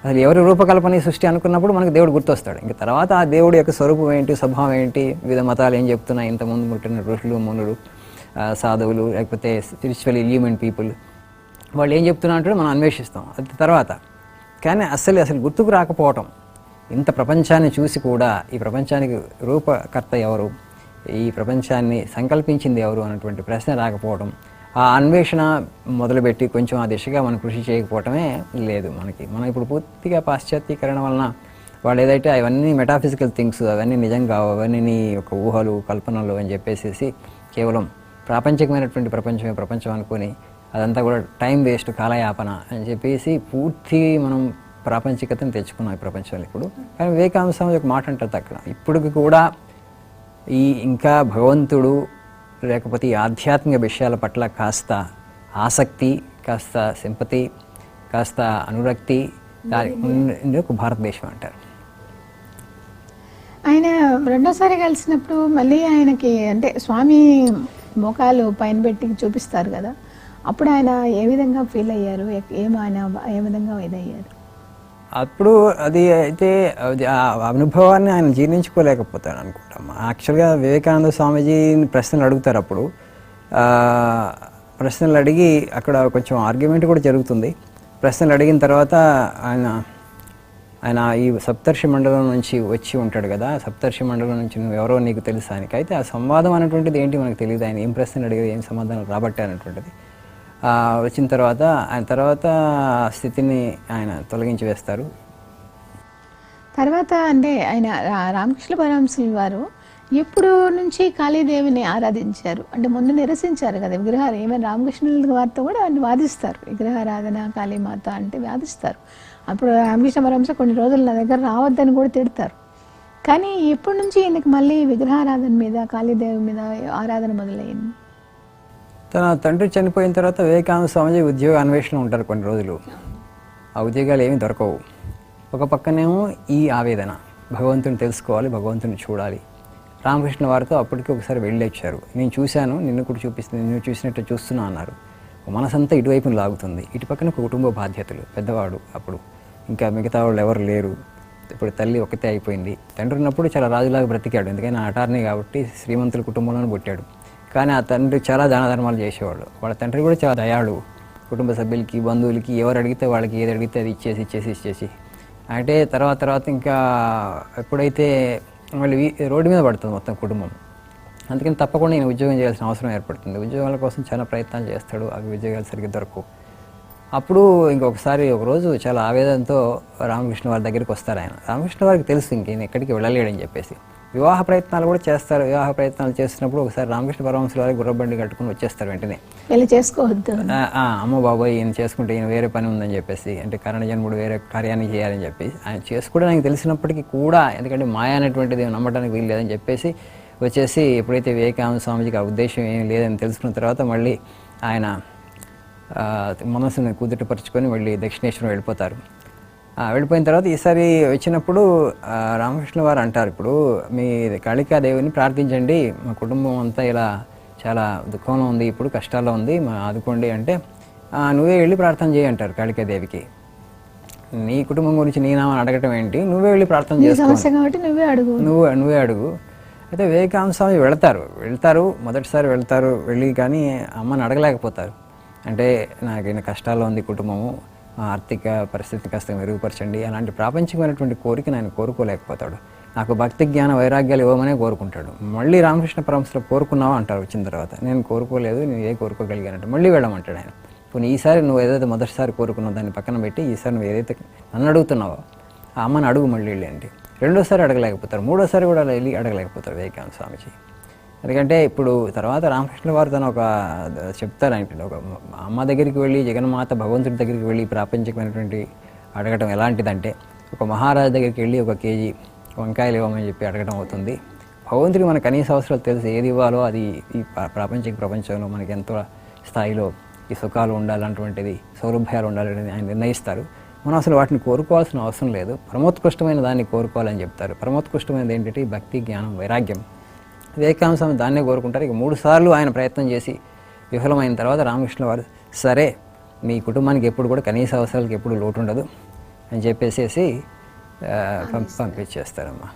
అసలు ఎవరి రూపకల్పన సృష్టి అనుకున్నప్పుడు మనకు దేవుడు గుర్తొస్తాడు. ఇంకా తర్వాత ఆ దేవుడి యొక్క స్వరూపం ఏంటి, స్వభావం ఏంటి, వివిధ మతాలు ఏం చెప్తున్నాయి, ఇంతకుముందు పుట్టిన ఋషులు, మునులు, సాధువులు, లేకపోతే స్పిరిచువల్ ఇల్యూమెంట్ పీపుల్ వాళ్ళు ఏం చెప్తున్నట్టు మనం అన్వేషిస్తాం అది తర్వాత. కానీ అసలు గుర్తుకు రాకపోవటం, ఇంత ప్రపంచాన్ని చూసి కూడా ఈ ప్రపంచానికి రూపకర్త ఎవరు, ఈ ప్రపంచాన్ని సంకల్పించింది ఎవరు అన్నటువంటి ప్రశ్న రాకపోవడం, ఆ అన్వేషణ మొదలుపెట్టి కొంచెం ఆ దిశగా మనం కృషి చేయకపోవటమే లేదు మనకి. మనం ఇప్పుడు పూర్తిగా పాశ్చాత్యీకరణ వలన వాళ్ళు ఏదైతే అవన్నీ మెటాఫిజికల్ థింగ్స్, అవన్నీ నిజం కావు, అవన్నీ ఒక ఊహలు, కల్పనలు అని చెప్పేసి కేవలం ప్రాపంచికమైనటువంటి ప్రపంచం అనుకొని అదంతా కూడా టైం వేస్ట్, కాలయాపన అని చెప్పేసి పూర్తి మనం ప్రాపంచికతను తెచ్చుకున్నాం ఈ ప్రపంచంలో ఇప్పుడు. కానీ వివేకానంద స్వామి ఒక మాట అంటారు అక్కడ, ఇప్పటికి కూడా ఈ ఇంకా భగవంతుడు లేకపోతే ఈ ఆధ్యాత్మిక విషయాల పట్ల కాస్త ఆసక్తి, కాస్త సింపతి, కాస్త అనురక్తి ఒక భారతదేశం అంటారు. ఆయన రెండోసారి కలిసినప్పుడు మళ్ళీ ఆయనకి అంటే స్వామి మోకాలు పైన పెట్టి చూపిస్తారు కదా, అప్పుడు ఆయన ఏ విధంగా ఫీల్ అయ్యారు, ఏ విధంగా ఇదయ్యారు? అప్పుడు అది అయితే ఆ అనుభవాన్ని ఆయన జీర్ణించుకోలేకపోతాడు అనుకుంటాం. యాక్చువల్గా వివేకానంద స్వామీజీ ప్రశ్నలు అడుగుతారు. అప్పుడు ప్రశ్నలు అడిగి అక్కడ కొంచెం ఆర్గ్యుమెంట్ కూడా జరుగుతుంది. ప్రశ్నలు అడిగిన తర్వాత ఆయన ఈ సప్తర్షి మండలం నుంచి వచ్చి ఉంటాడు కదా, సప్తర్షి మండలం నుంచి నువ్వు ఎవరో నీకు తెలుసు ఆయనకి. అయితే ఆ సంవాదం అనేటువంటిది ఏంటి మనకు తెలియదు, ఆయన ఏం ప్రశ్నలు అడిగేది, ఏం సమాధానం రాబట్టే అనేటువంటిది. వచ్చిన తర్వాత స్థితిని ఆయన తొలగించి వేస్తారు. తర్వాత అంటే ఆయన రామకృష్ణ పరమహంసుల వారు ఎప్పుడు నుంచి కాళీదేవిని ఆరాధించారు అంటే ముందు నిరసించారు కదా విగ్రహాలు, ఏమైనా రామకృష్ణుల వారితో కూడా ఆయన వాదిస్తారు, విగ్రహారాధన కాళీమాత అంటే వాదిస్తారు. అప్పుడు రామకృష్ణ పరమహంస కొన్ని రోజులు నా దగ్గర రావద్దని కూడా తిడతారు. కానీ ఎప్పటి నుంచి ఈయనకి మళ్ళీ విగ్రహారాధన మీద, కాళీదేవి మీద ఆరాధన మొదలైంది? తన తండ్రి చనిపోయిన తర్వాత వివేకానంద స్వామిజీ ఉద్యోగ అన్వేషణ ఉంటారు కొన్ని రోజులు. ఆ ఉద్యోగాలు ఏమీ దొరకవు. ఒక పక్కనేమో ఈ ఆవేదన, భగవంతుని తెలుసుకోవాలి, భగవంతుని చూడాలి. రామకృష్ణ వారితో అప్పటికి ఒకసారి వెళ్ళొచ్చారు. నేను చూశాను, నిన్ను కూడా చూపిస్తుంది, నిన్ను చూసినట్టు చూస్తున్నా అన్నారు. మనసంతా ఇటువైపున లాగుతుంది. ఇటు పక్కన కుటుంబ బాధ్యతలు, పెద్దవాడు అప్పుడు, ఇంకా మిగతా వాళ్ళు ఎవరు లేరు. ఇప్పుడు తల్లి ఒకతే అయిపోయింది. తండ్రి ఉన్నప్పుడు చాలా రాజులాగా బ్రతికాడు, ఎందుకని అటార్నీ కాబట్టి శ్రీమంతుల కుటుంబంలోనే పుట్టాడు. కానీ ఆ తండ్రి చాలా దాన ధర్మాలు చేసేవాడు. వాళ్ళ తండ్రి కూడా చాలా దయాళు, కుటుంబ సభ్యులకి, బంధువులకి ఎవరు అడిగితే వాళ్ళకి ఏది అడిగితే అది ఇచ్చేసి అంటే తర్వాత ఇంకా ఎప్పుడైతే మళ్ళీ రోడ్డు మీద పడుతుంది మొత్తం కుటుంబం. అందుకని తప్పకుండా నేను ఉద్యోగం చేయాల్సిన అవసరం ఏర్పడుతుంది. ఉద్యోగాల కోసం చాలా ప్రయత్నాలు చేస్తాడు, అవి ఉద్యోగాలు సరిగ్గా దొరకవు. అప్పుడు ఇంకొకసారి ఒకరోజు చాలా ఆవేదనతో రామకృష్ణ వారి దగ్గరికి వస్తారు ఆయన. రామకృష్ణ వారికి తెలుసు ఇంకేం ఎక్కడికి వెళ్ళలేడని చెప్పేసి. వివాహ ప్రయత్నాలు కూడా చేస్తారు. వివాహ ప్రయత్నాలు చేస్తున్నప్పుడు ఒకసారి రామకృష్ణ పరమహంస వారి గుర్రబండి కట్టుకుని వచ్చేస్తారు వెంటనే. పెళ్లి చేసుకోవద్దు. అమ్మ బాబోయ్ ఈయన చేసుకుంటే ఈయన వేరే పని ఉందని చెప్పేసి, అంటే కరణజన్ముడు వేరే కార్యాన్ని చేయాలని చెప్పి ఆయన చేసుకోవడానికి తెలిసినప్పటికీ కూడా, ఎందుకంటే మాయ అనేటువంటిది నమ్మడానికి వీలు లేదని చెప్పేసి వచ్చేసి, ఎప్పుడైతే వివేకానంద స్వామిజీకి ఆ ఉద్దేశం ఏం లేదని తెలుసుకున్న తర్వాత మళ్ళీ ఆయన మనసుని కుదుటపరుచుకొని మళ్ళీ దక్షిణేశ్వరం వెళ్ళిపోతారు. వెళ్ళిపోయిన తర్వాత ఈసారి వచ్చినప్పుడు రామకృష్ణ వారు అంటారు, ఇప్పుడు మీ కాళికాదేవిని ప్రార్థించండి, మా కుటుంబం అంతా ఇలా చాలా దుఃఖంలో ఉంది, ఇప్పుడు కష్టాల్లో ఉంది, మా ఆదుకోండి అంటే, నువ్వే వెళ్ళి ప్రార్థన చేయి అంటారు కాళికాదేవికి. నీ కుటుంబం గురించి నీ నామని అడగటం ఏంటి, నువ్వే వెళ్ళి ప్రార్థన చేసుకో, నువ్వే అడుగు. అయితే వివేకానంద స్వామి వెళ్తారు మొదటిసారి వెళ్తారు, వెళ్ళి కానీ అమ్మని అడగలేకపోతారు. అంటే నాకు ఈయన కష్టాల్లో ఉంది కుటుంబము, ఆర్థిక పరిస్థితి కాస్త మెరుగుపరచండి, అలాంటి ప్రాపంచికమైనటువంటి కోరికను ఆయన కోరుకోలేకపోతాడు. నాకు భక్తి జ్ఞాన వైరాగ్యాలు ఇవ్వమనే కోరుకుంటాడు. మళ్ళీ రామకృష్ణ పరమహంసలో కోరుకున్నావా అంటారు వచ్చిన తర్వాత. నేను కోరుకోలేదు, నువ్వు ఏ కోరుకోగలిగానంటే మళ్ళీ వెళ్ళమంటాడు ఆయన. పోనీ ఈసారి నువ్వు ఏదైతే మొదటిసారి కోరుకున్నావు దాన్ని పక్కన పెట్టి, ఈసారి నువ్వు ఏదైతే నన్ను అడుగుతున్నావో ఆ అమ్మని అడుగు మళ్ళీ వెళ్ళి అంటే. రెండోసారి అడగలేకపోతారు, మూడోసారి కూడా వెళ్ళి అడగలేకపోతారు వివేకానంద స్వామిజీ. ఎందుకంటే ఇప్పుడు తర్వాత రామకృష్ణ వారు తను ఒక చెప్తారు ఆయన, ఒక అమ్మ దగ్గరికి వెళ్ళి, జగన్మాత భగవంతుడి దగ్గరికి వెళ్ళి ప్రాపంచికమైనటువంటి అడగటం ఎలాంటిదంటే, ఒక మహారాజు దగ్గరికి వెళ్ళి 1 కేజీ వంకాయలు ఇవ్వమని చెప్పి అడగడం అవుతుంది. భగవంతుడికి మన కనీస అవసరాలు తెలుసు, ఏది ఇవ్వాలో అది ఈ ప్రాపంచిక ప్రపంచంలో మనకి ఎంతో స్థాయిలో ఈ సుఖాలు ఉండాలన్నటువంటిది, సౌలభ్యాలు ఉండాలని ఆయన నిర్ణయిస్తారు. మనం అసలు వాటిని కోరుకోవాల్సిన అవసరం లేదు, పరమోత్కృష్టమైన దాన్ని కోరుకోవాలని చెప్తారు. పరమోత్కృష్టమైనది ఏంటంటే భక్తి జ్ఞానం వైరాగ్యం. వివేకానంద స్వామి దాన్నే కోరుకుంటారు. ఇక 3 సార్లు ఆయన ప్రయత్నం చేసి విఫలమైన తర్వాత రామకృష్ణ వారు, సరే మీ కుటుంబానికి ఎప్పుడు కూడా కనీస అవసరాలకు ఎప్పుడు లోటు ఉండదు అని చెప్పేసి పంపించేస్తారమ్మా.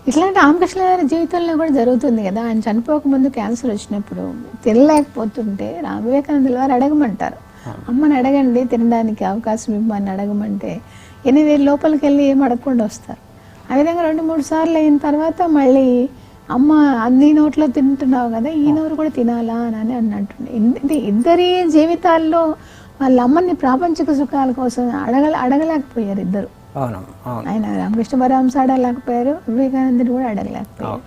ఇట్లాంటి రామకృష్ణ గారి జీవితంలో కూడా జరుగుతుంది కదా. ఆయన చనిపోకముందు క్యాన్సర్ వచ్చినప్పుడు తినలేకపోతుంటే వివేకానందుల వారు అడగమంటారు, అమ్మని అడగండి తినడానికి అవకాశం ఇవ్వమని అడగమంటే 8,000 లోపలికి వెళ్ళి ఏం అడగకుండా వస్తారు. ఆ విధంగా 2-3 సార్లు అయిన తర్వాత మళ్ళీ అమ్మ అన్ని నోట్లో తింటున్నావు కదా, ఈ నోరు కూడా తినాలా అని అన్నట్టుండే. ఇద్దరి జీవితాల్లో వాళ్ళ అమ్మని ప్రాపంచిక సుఖాల కోసం అడగలేకపోయారు ఇద్దరు. ఆయన రామకృష్ణ పరమహంస అడగలేకపోయారు, వివేకానందుడు కూడా అడగలేకపోయారు.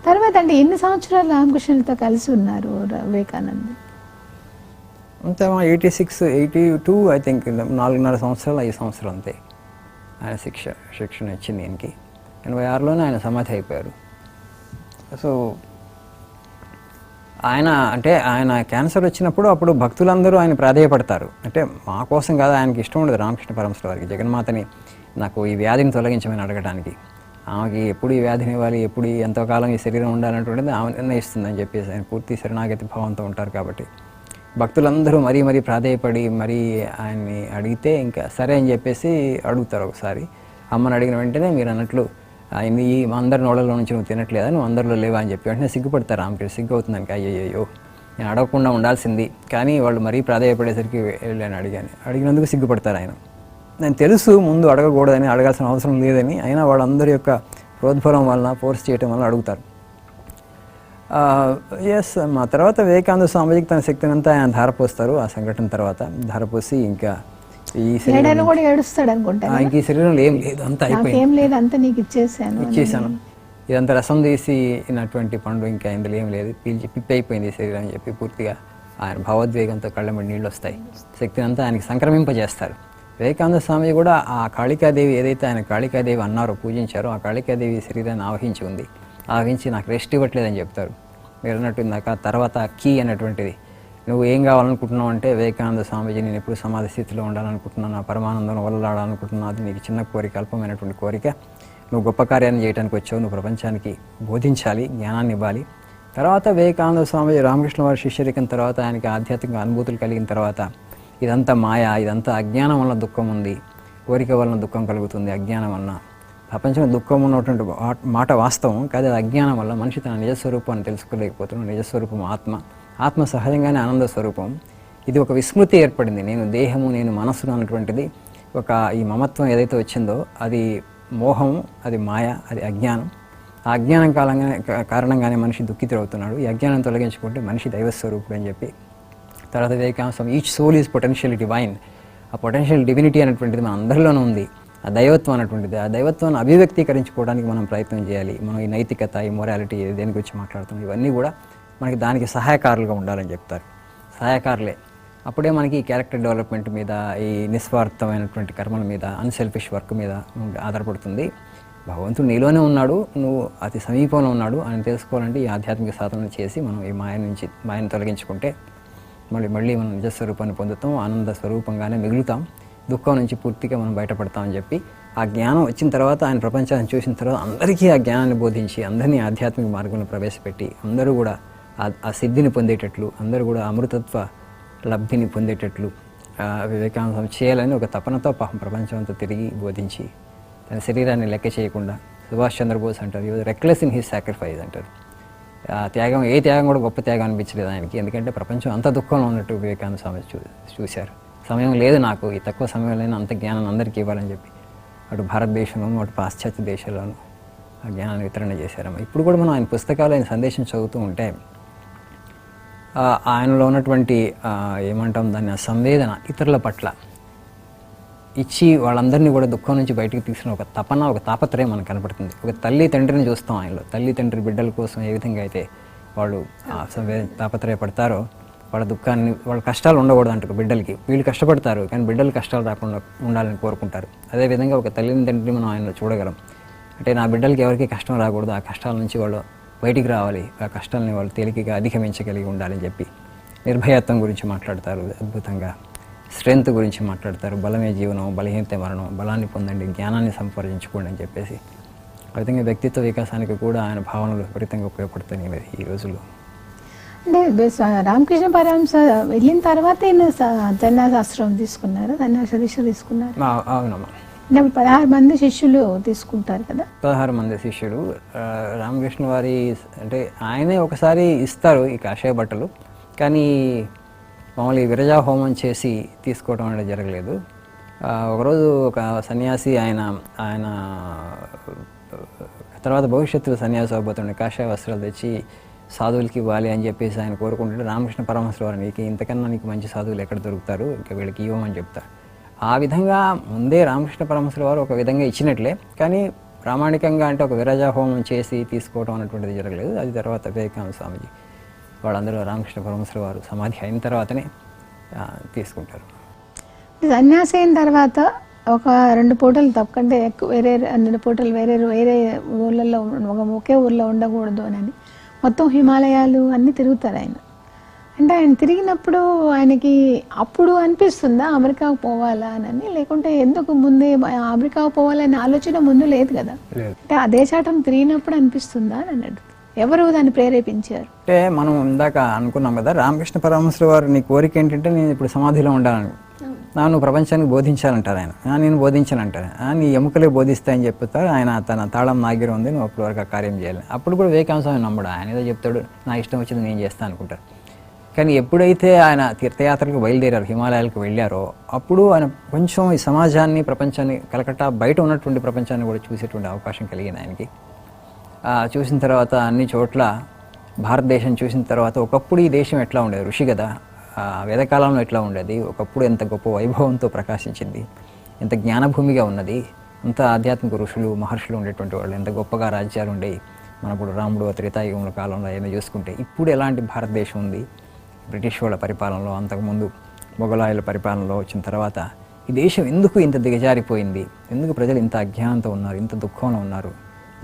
తర్వాత అంటే ఎన్ని సంవత్సరాలు రామకృష్ణులతో కలిసి ఉన్నారు వివేకానంద? అంతే 86, 82 ఐ థింక్, 4.5 సంవత్సరాలు 5 సంవత్సరాలు అంతే ఆయన శిక్షణ ఇచ్చింది ఈయనకి. 86లోనే ఆయన సమాధి అయిపోయారు. సో ఆయన క్యాన్సర్ వచ్చినప్పుడు అప్పుడు భక్తులందరూ ఆయన ప్రాధేయపడతారు. అంటే మా కోసం కాదు, ఆయనకి ఇష్టం ఉండదు రామకృష్ణ పరమహంస వారికి జగన్మాతని నాకు ఈ వ్యాధిని తొలగించమని అడగడానికి. ఆమెకి ఎప్పుడు ఈ వ్యాధిని ఇవ్వాలి, ఎప్పుడు ఎంతో కాలం ఈ శరీరం ఉండాలన్నటువంటిది ఆమె నిర్ణయిస్తుందని చెప్పేసి ఆయన పూర్తి శరణాగతి భావంతో ఉంటారు. కాబట్టి భక్తులందరూ మరీ ప్రాధేయపడి మరీ ఆయన్ని అడిగితే ఇంకా సరే అని చెప్పేసి అడుగుతారు. ఒకసారి అమ్మని అడిగిన వెంటనే మీరు అన్నట్లు ఈ అందరి నోళ్ళలో నుంచి నువ్వు తినట్లేదా, నువ్వు అందరిలో లేవా అని చెప్పి వెంటనే సిగ్గుపడతారు. రామకృష్ణ సిగ్గు అవుతుందానికి, అయ్యయ్యో నేను అడగకుండా ఉండాల్సింది, కానీ వాళ్ళు మరీ ప్రాధేయపడేసరికి వెళ్ళాను అడిగినందుకు సిగ్గుపడతారు ఆయన. నేను తెలుసు ముందు అడగకూడదని, అడగాల్సిన అవసరం లేదని, అయినా వాళ్ళందరి యొక్క ప్రోద్బలం వలన, ఫోర్స్ చేయటం వలన అడుగుతారు. మా తర్వాత వివేకానంద స్వామిజీకి తన శక్తిని అంతా ఆయన ధారపోస్తారు. ఆ సంఘటన తర్వాత ధారపోసి ఇంకా ఈ శరీరంలో ఏం లేదు, అంతా అయిపోయింది, ఇచ్చేసాను, ఇదంతా రసం తీసినటువంటి పండు, ఇంకా ఇందులో ఏం లేదు, పిప్పి అయిపోయింది శరీరం అని చెప్పి పూర్తిగా ఆయన భావోద్వేగంతో కళ్ళమడి నీళ్ళు వస్తాయి. శక్తిని అంతా ఆయనకి సంక్రమింపజేస్తారు. వివేకానంద స్వామి కూడా ఆ కాళికాదేవి ఏదైతే ఆయన కాళికాదేవి అన్నారో, పూజించారో, ఆ కాళికాదేవి శరీరాన్ని ఆవహించి ఉంది. ఆవహించి నాకు రెస్ట్ ఇవ్వట్లేదని చెప్తారు. మీరు అన్నట్టు ఇందాక తర్వాత కీ అనేటువంటిది, నువ్వు ఏం కావాలనుకుంటున్నావు అంటే, వివేకానంద స్వామీజీ నేను ఎప్పుడు సమాధి స్థితిలో ఉండాలనుకుంటున్నాను, నా పరమానందం వదలాడాలనుకుంటున్నాను, అది నీకు చిన్న కోరిక, అల్పమైనటువంటి కోరిక, నువ్వు గొప్ప కార్యాన్ని చేయడానికి వచ్చావు, నువ్వు ప్రపంచానికి బోధించాలి, జ్ఞానాన్ని ఇవ్వాలి. తర్వాత వివేకానంద స్వామీజీ రామకృష్ణ వారి శిష్యరికం తర్వాత ఆయనకి ఆధ్యాత్మిక అనుభూతులు కలిగిన తర్వాత, ఇదంతా మాయ, ఇదంతా అజ్ఞానం వలన దుఃఖం ఉంది, కోరిక వలన దుఃఖం కలుగుతుంది, అజ్ఞానం వలన. ప్రపంచంలో దుఃఖం ఉన్నటువంటి మాట వాస్తవం, కానీ అది అజ్ఞానం వల్ల మనిషి తన నిజస్వరూపాన్ని తెలుసుకోలేకపోతున్నాడు. నిజస్వరూపం ఆత్మ సహజంగానే ఆనంద స్వరూపం. ఇది ఒక విస్మృతి ఏర్పడింది, నేను దేహము, నేను మనస్సును అన్నటువంటిది ఈ మమత్వం ఏదైతే వచ్చిందో అది మోహం, అది మాయ, అది అజ్ఞానం. ఆ అజ్ఞానం కారణంగానే మనిషి దుఃఖితుడవుతున్నాడు. ఈ అజ్ఞానం తొలగించుకుంటే మనిషి దైవస్వరూపుడు అని చెప్పి తర్వాత Vivekananda Swami each soul is potential divine, ఆ పొటెన్షియల్ డివినిటీ అనేటువంటిది మన అందరిలోనూ ఉంది. ఆ దైవత్వం అనేటువంటిది, ఆ దైవత్వాన్ని అభివ్యక్తీకరించుకోవడానికి మనం ప్రయత్నం చేయాలి. మనం ఈ నైతికత, ఈ మొరాలిటీ దేని గురించి మాట్లాడుతున్నాం, ఇవన్నీ కూడా మనకి దానికి సహాయకారులుగా ఉండాలని చెప్తారు. సహాయకారులే. అప్పుడే మనకి ఈ క్యారెక్టర్ డెవలప్మెంట్ మీద, ఈ నిస్వార్థమైనటువంటి కర్మల మీద, అన్సెల్ఫిష్ వర్క్ మీద ఆధారపడుతుంది. భగవంతుడు నీలోనే ఉన్నాడు, నువ్వు అతి సమీపంలో ఉన్నాడు అని తెలుసుకోవాలంటే ఈ ఆధ్యాత్మిక సాధన చేసి మనం ఈ మాయను తొలగించుకుంటే మళ్ళీ మనం నిజస్వరూపాన్ని పొందుతాం, ఆనంద స్వరూపంగానే మిగులుతాం, దుఃఖం నుంచి పూర్తిగా మనం బయటపడతామని చెప్పి ఆ జ్ఞానం వచ్చిన తర్వాత, ఆయన ప్రపంచాన్ని చూసిన తర్వాత అందరికీ ఆ జ్ఞానాన్ని బోధించి అందరినీ ఆధ్యాత్మిక మార్గంలో ప్రవేశపెట్టి అందరూ కూడా ఆ సిద్ధిని పొందేటట్లు, అందరూ కూడా అమృతత్వ లబ్ధిని పొందేటట్లు వివేకానందం చేయాలని ఒక తపనతో పాపం ప్రపంచం అంతా తిరిగి బోధించి తన శరీరాన్ని లెక్క చేయకుండా, సుభాష్ చంద్రబోస్ అంటారు రెక్లెస్ ఇన్ హిస్ సాక్రిఫైస్ అంటారు. ఆ త్యాగం, ఏ త్యాగం కూడా గొప్ప త్యాగం అనిపించలేదు ఆయనకి, ఎందుకంటే ప్రపంచం అంత దుఃఖంలో ఉన్నట్టు వివేకానంద స్వామి చూశారు. సమయం లేదు నాకు, ఈ తక్కువ సమయంలో అంత జ్ఞానాన్ని అందరికీ ఇవ్వాలని చెప్పి అటు భారతదేశంలోనూ అటు పాశ్చాత్య దేశాల్లోనూ ఆ జ్ఞానాన్ని వితరణ చేశారమ్మ. ఇప్పుడు కూడా మనం ఆయన పుస్తకాలు, ఆయన సందేశం చదువుతూ ఉంటే ఆయనలో ఉన్నటువంటి ఏమంటాం దాన్ని, ఆ సంవేదన ఇతరుల పట్ల ఇచ్చి వాళ్ళందరినీ కూడా దుఃఖం నుంచి బయటకు తీసిన ఒక తపన, ఒక తాపత్రయం మనకు కనపడుతుంది. ఒక తల్లి తండ్రిని చూస్తాం ఆయనలో. తల్లి తండ్రి బిడ్డల కోసం ఏ విధంగా అయితే వాళ్ళు తాపత్రయపడతారో, వాళ్ళ దుఃఖాన్ని, వాళ్ళ కష్టాలు ఉండకూడదు అంటారు బిడ్డలకి. వీళ్ళు కష్టపడతారు కానీ బిడ్డలు కష్టాలు రాకుండా ఉండాలని కోరుకుంటారు. అదేవిధంగా ఒక తల్లిని తండ్రిని మనం ఆయనలో చూడగలం. అంటే నా బిడ్డలకి ఎవరికి కష్టం రాకూడదు, ఆ కష్టాల నుంచి వాళ్ళు బయటికి రావాలి, ఆ కష్టాలని వాళ్ళు తేలికగా అధిగమించగలిగి ఉండాలని చెప్పి నిర్భయత్వం గురించి మాట్లాడతారు అద్భుతంగా. స్ట్రెంగ్త్ గురించి మాట్లాడతారు. బలమే జీవనం, బలహీనత మరణం, బలాన్ని పొందండి, జ్ఞానాన్ని సంపాదించుకోండి అని చెప్పేసి. ఆ విధంగా వ్యక్తిత్వ వికాసానికి కూడా ఆయన భావనలు విపరీతంగా ఉపయోగపడుతున్నాయి ఈ రోజుల్లో. అంటే రామకృష్ణ పరమహంస వెళ్ళిన తర్వాత ఈయన సన్యాసాశ్రమం తీసుకున్నారు, సన్యాస దీక్ష తీసుకున్నారు. అవునమ్మా. 16 మంది శిష్యులు తీసుకుంటారు కదా. 16 మంది శిష్యులు. రామకృష్ణ వారి అంటే ఆయనే ఒకసారి ఇస్తారు ఈ కాషాయ బట్టలు, కానీ మామూలు విరజా హోమం చేసి తీసుకోవడం అనేది జరగలేదు. ఒకరోజు ఒక సన్యాసి ఆయన తర్వాత భవిష్యత్తులో సన్యాసి అవబోతుండే కాషాయ వస్త్రాలు తెచ్చి సాధువులకి ఇవ్వాలి అని చెప్పేసి ఆయన కోరుకుంటుంటే రామకృష్ణ పరమహంస వారు, నీకు ఇంతకన్నా నీకు మంచి సాధువులు ఎక్కడ దొరుకుతారు, ఇంకా వీళ్ళకి ఇవ్వమని చెప్తారు. ఆ విధంగా ముందే రామకృష్ణ పరమహంస వారు ఒక విధంగా ఇచ్చినట్లే, కానీ ప్రామాణికంగా అంటే ఒక విరజా హోమం చేసి తీసుకోవడం అనేటువంటిది జరగలేదు. అది తర్వాత వివేకానంద స్వామిజీ వాళ్ళందరూ రామకృష్ణ పరమహంస వారు సమాధి అయిన తర్వాతనే తీసుకుంటారు. సన్యాసి అయిన తర్వాత ఒక 2 పూటలు తప్పకంటే ఎక్కువ వేరే 2 పూటలు వేరే ఊళ్ళల్లో, ఒకే ఊళ్ళో ఉండకూడదు అని మొత్తం హిమాలయాలు అన్నీ తిరుగుతారు ఆయన. అంటే ఆయన తిరిగినప్పుడు ఆయనకి అప్పుడు అనిపిస్తుందా అమెరికాకు పోవాలా అని, లేకుంటే ఎందుకు ముందే అమెరికాకు పోవాలనే ఆలోచన ముందు లేదు కదా, అంటే ఆ దేశాటం తిరిగినప్పుడు అనిపిస్తుందా అని అడుగుతారు. ఎవరు దాన్ని ప్రేరేపించారు? అంటే మనం ఇందాక అనుకున్నాం కదా, రామకృష్ణ పరమహంస వారు నీ కోరిక ఏంటంటే నేను ఇప్పుడు సమాధిలో ఉండాలని, నువ్వు ప్రపంచానికి బోధించాలంటారు ఆయన. నేను బోధించానంటారు, నీ ఎముకలే బోధిస్తాయని చెప్తారు ఆయన. తన తాళం నాగిరం ఉంది, నువ్వు అప్పటి వరకు ఆ కార్యం చేయాలి. అప్పుడు కూడా వివేకానంద స్వామి నమ్మడు, ఆయన ఏదో చెప్తాడు, నా ఇష్టం వచ్చింది నేను చేస్తాను అనుకుంటారు. కానీ ఎప్పుడైతే ఆయన తీర్థయాత్రలకు బయలుదేరారు, హిమాలయాలకు వెళ్ళారో, అప్పుడు ఆయన కొంచెం ఈ సమాజాన్ని, ప్రపంచాన్ని, కలకట్టా బయట ఉన్నటువంటి ప్రపంచాన్ని కూడా చూసేటువంటి అవకాశం కలిగింది ఆయనకి. చూసిన తర్వాత అన్ని చోట్ల భారతదేశం చూసిన తర్వాత, ఒకప్పుడు ఈ దేశం ఎట్లా ఉండేది, ఋషి కదా, వేదకాలంలో ఎట్లా ఉండేది, ఒకప్పుడు ఎంత గొప్ప వైభవంతో ప్రకాశించింది, ఎంత జ్ఞానభూమిగా ఉన్నది, అంత ఆధ్యాత్మిక ఋషులు మహర్షులు ఉండేటువంటి వాళ్ళు, ఎంత గొప్పగా రాజ్యాలు ఉండేవి. మనప్పుడు రాముడు త్రేతాయుగముల కాలంలో ఏమైనా చూసుకుంటే, ఇప్పుడు ఎలాంటి భారతదేశం ఉంది, బ్రిటిష్ వాళ్ళ పరిపాలనలో, అంతకుముందు మొఘలాయుల పరిపాలనలో వచ్చిన తర్వాత ఈ దేశం ఎందుకు ఇంత దిగజారిపోయింది, ఎందుకు ప్రజలు ఇంత అజ్ఞానంతో ఉన్నారు, ఇంత దుఃఖంలో ఉన్నారు,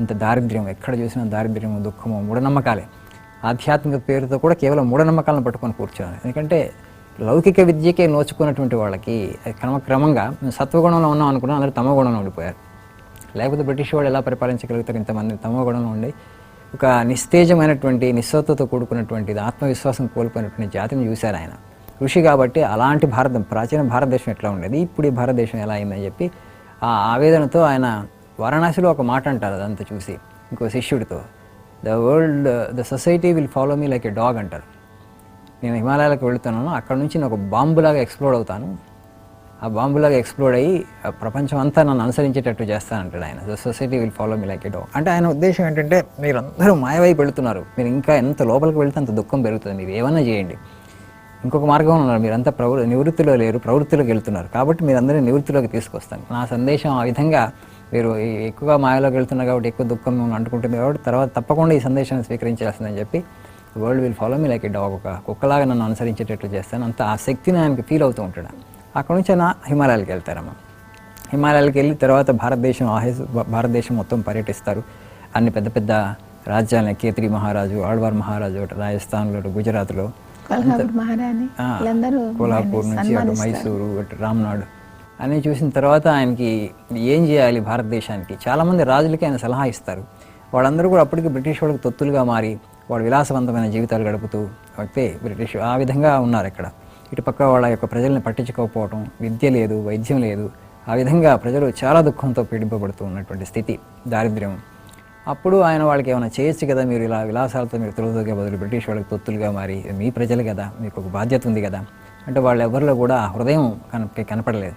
ఇంత దారిద్ర్యం, ఎక్కడ చూసినా దారిద్ర్యము, దుఃఖము, మూఢనమ్మకాలే. ఆధ్యాత్మిక పేరుతో కూడా కేవలం మూఢనమ్మకాలను పట్టుకొని కూర్చోవాలి. ఎందుకంటే లౌకిక విద్యకే నోచుకున్నటువంటి వాళ్ళకి క్రమక్రమంగా సత్వగుణంలో ఉన్నాం అనుకున్నా అందరూ తమోగుణంలో ఉండిపోయారు. లేకపోతే బ్రిటిష్ వాళ్ళు ఎలా పరిపాలించగలుగుతారు, ఇంతమంది తమోగుణంలో ఉండి ఒక నిస్తేజమైనటువంటి, నిస్సత్వతో కూడుకున్నటువంటిది, ఆత్మవిశ్వాసం కోల్పోయినటువంటి జాతిని చూశారు ఆయన. ఋషి కాబట్టి అలాంటి ప్రాచీన భారతదేశం ఎట్లా ఉండేది, ఇప్పుడు ఈ భారతదేశం ఎలా అయిందని చెప్పి ఆ ఆవేదనతో ఆయన వారణాసిలో ఒక మాట అంటారు. అదంతా చూసి ఇంకో శిష్యుడితో, the society will follow me like a dog అంటారు. నేను హిమాలయాలకు వెళుతున్నాను, అక్కడ నుంచి నేను ఒక బాంబులాగా ఎక్స్ప్లోడ్ అవుతాను, ఆ బాంబులాగా ఎక్స్ప్లోడ్ అయ్యి ప్రపంచం అంతా నన్ను అనుసరించేటట్టు చేస్తానంటాడు ఆయన. The society will follow me like a dog అంటే ఆయన ఉద్దేశం ఏంటంటే, మీరందరూ మాయవైపు వెళుతున్నారు, మీరు ఇంకా ఎంత లోపలికి వెళితే అంత దుఃఖం పెరుగుతుంది, మీరు ఏమన్నా చేయండి, ఇంకొక మార్గం ఉన్నారు, మీరంతా నివృత్తిలో లేరు, ప్రవృత్తిలోకి వెళ్తున్నారు, కాబట్టి మీరందరినీ నివృత్తిలోకి తీసుకొస్తాను. నా సందేశం ఆ విధంగా మీరు ఎక్కువగా మాయలోకి వెళ్తున్నారు కాబట్టి ఎక్కువ దుఃఖం అంటుకుంటుంది కాబట్టి తర్వాత తప్పకుండా ఈ సందేశాన్ని స్వీకరించాల్సిందని చెప్పి world will follow me like a dog, ఒక కుక్కలాగా నన్ను అనుసరించేటట్లు చేస్తాను. అంత ఆ శక్తిని ఆయనకి ఫీల్ అవుతూ ఉంటాడు. అక్కడ నుంచి ఆయన హిమాలయాలకు వెళ్తారమ్మా. హిమాలయాలకు వెళ్ళి తర్వాత భారతదేశం మొత్తం పర్యటిస్తారు. అన్ని పెద్ద పెద్ద రాజ్యాలని, కేత్రి మహారాజు, ఆళ్వార్ మహారాజు అటు రాజస్థాన్లో, అటు గుజరాత్లో, కోల్హాపూర్ నుంచి అటు మైసూరు, అటు రామ్నాడ్ అన్నీ చూసిన తర్వాత ఆయనకి ఏం చేయాలి భారతదేశానికి, చాలామంది రాజులకి ఆయన సలహా ఇస్తారు. వాళ్ళందరూ కూడా అప్పటికి బ్రిటిష్ వాళ్ళకి తొత్తులుగా మారి వాళ్ళు విలాసవంతమైన జీవితాలు గడుపుతూ అయితే బ్రిటిష్ ఆ విధంగా ఉన్నారు. ఇక్కడ ఇటుపక్క వాళ్ళ యొక్క ప్రజల్ని పట్టించుకోకపోవడం, విద్య లేదు, వైద్యం లేదు, ఆ విధంగా ప్రజలు చాలా దుఃఖంతో పీడింపబడుతూ ఉన్నటువంటి స్థితి, దారిద్ర్యం. అప్పుడు ఆయన వాళ్ళకి ఏమైనా చేయొచ్చు కదా, మీరు ఇలా విలాసాలతో మీరు తొలదొగే బదులు బ్రిటిష్ వాళ్ళకి తొత్తులుగా మారి మీ ప్రజలు కదా, మీకు ఒక బాధ్యత ఉంది కదా అంటే వాళ్ళు ఎవరిలో కూడా హృదయం కనపడలేదు.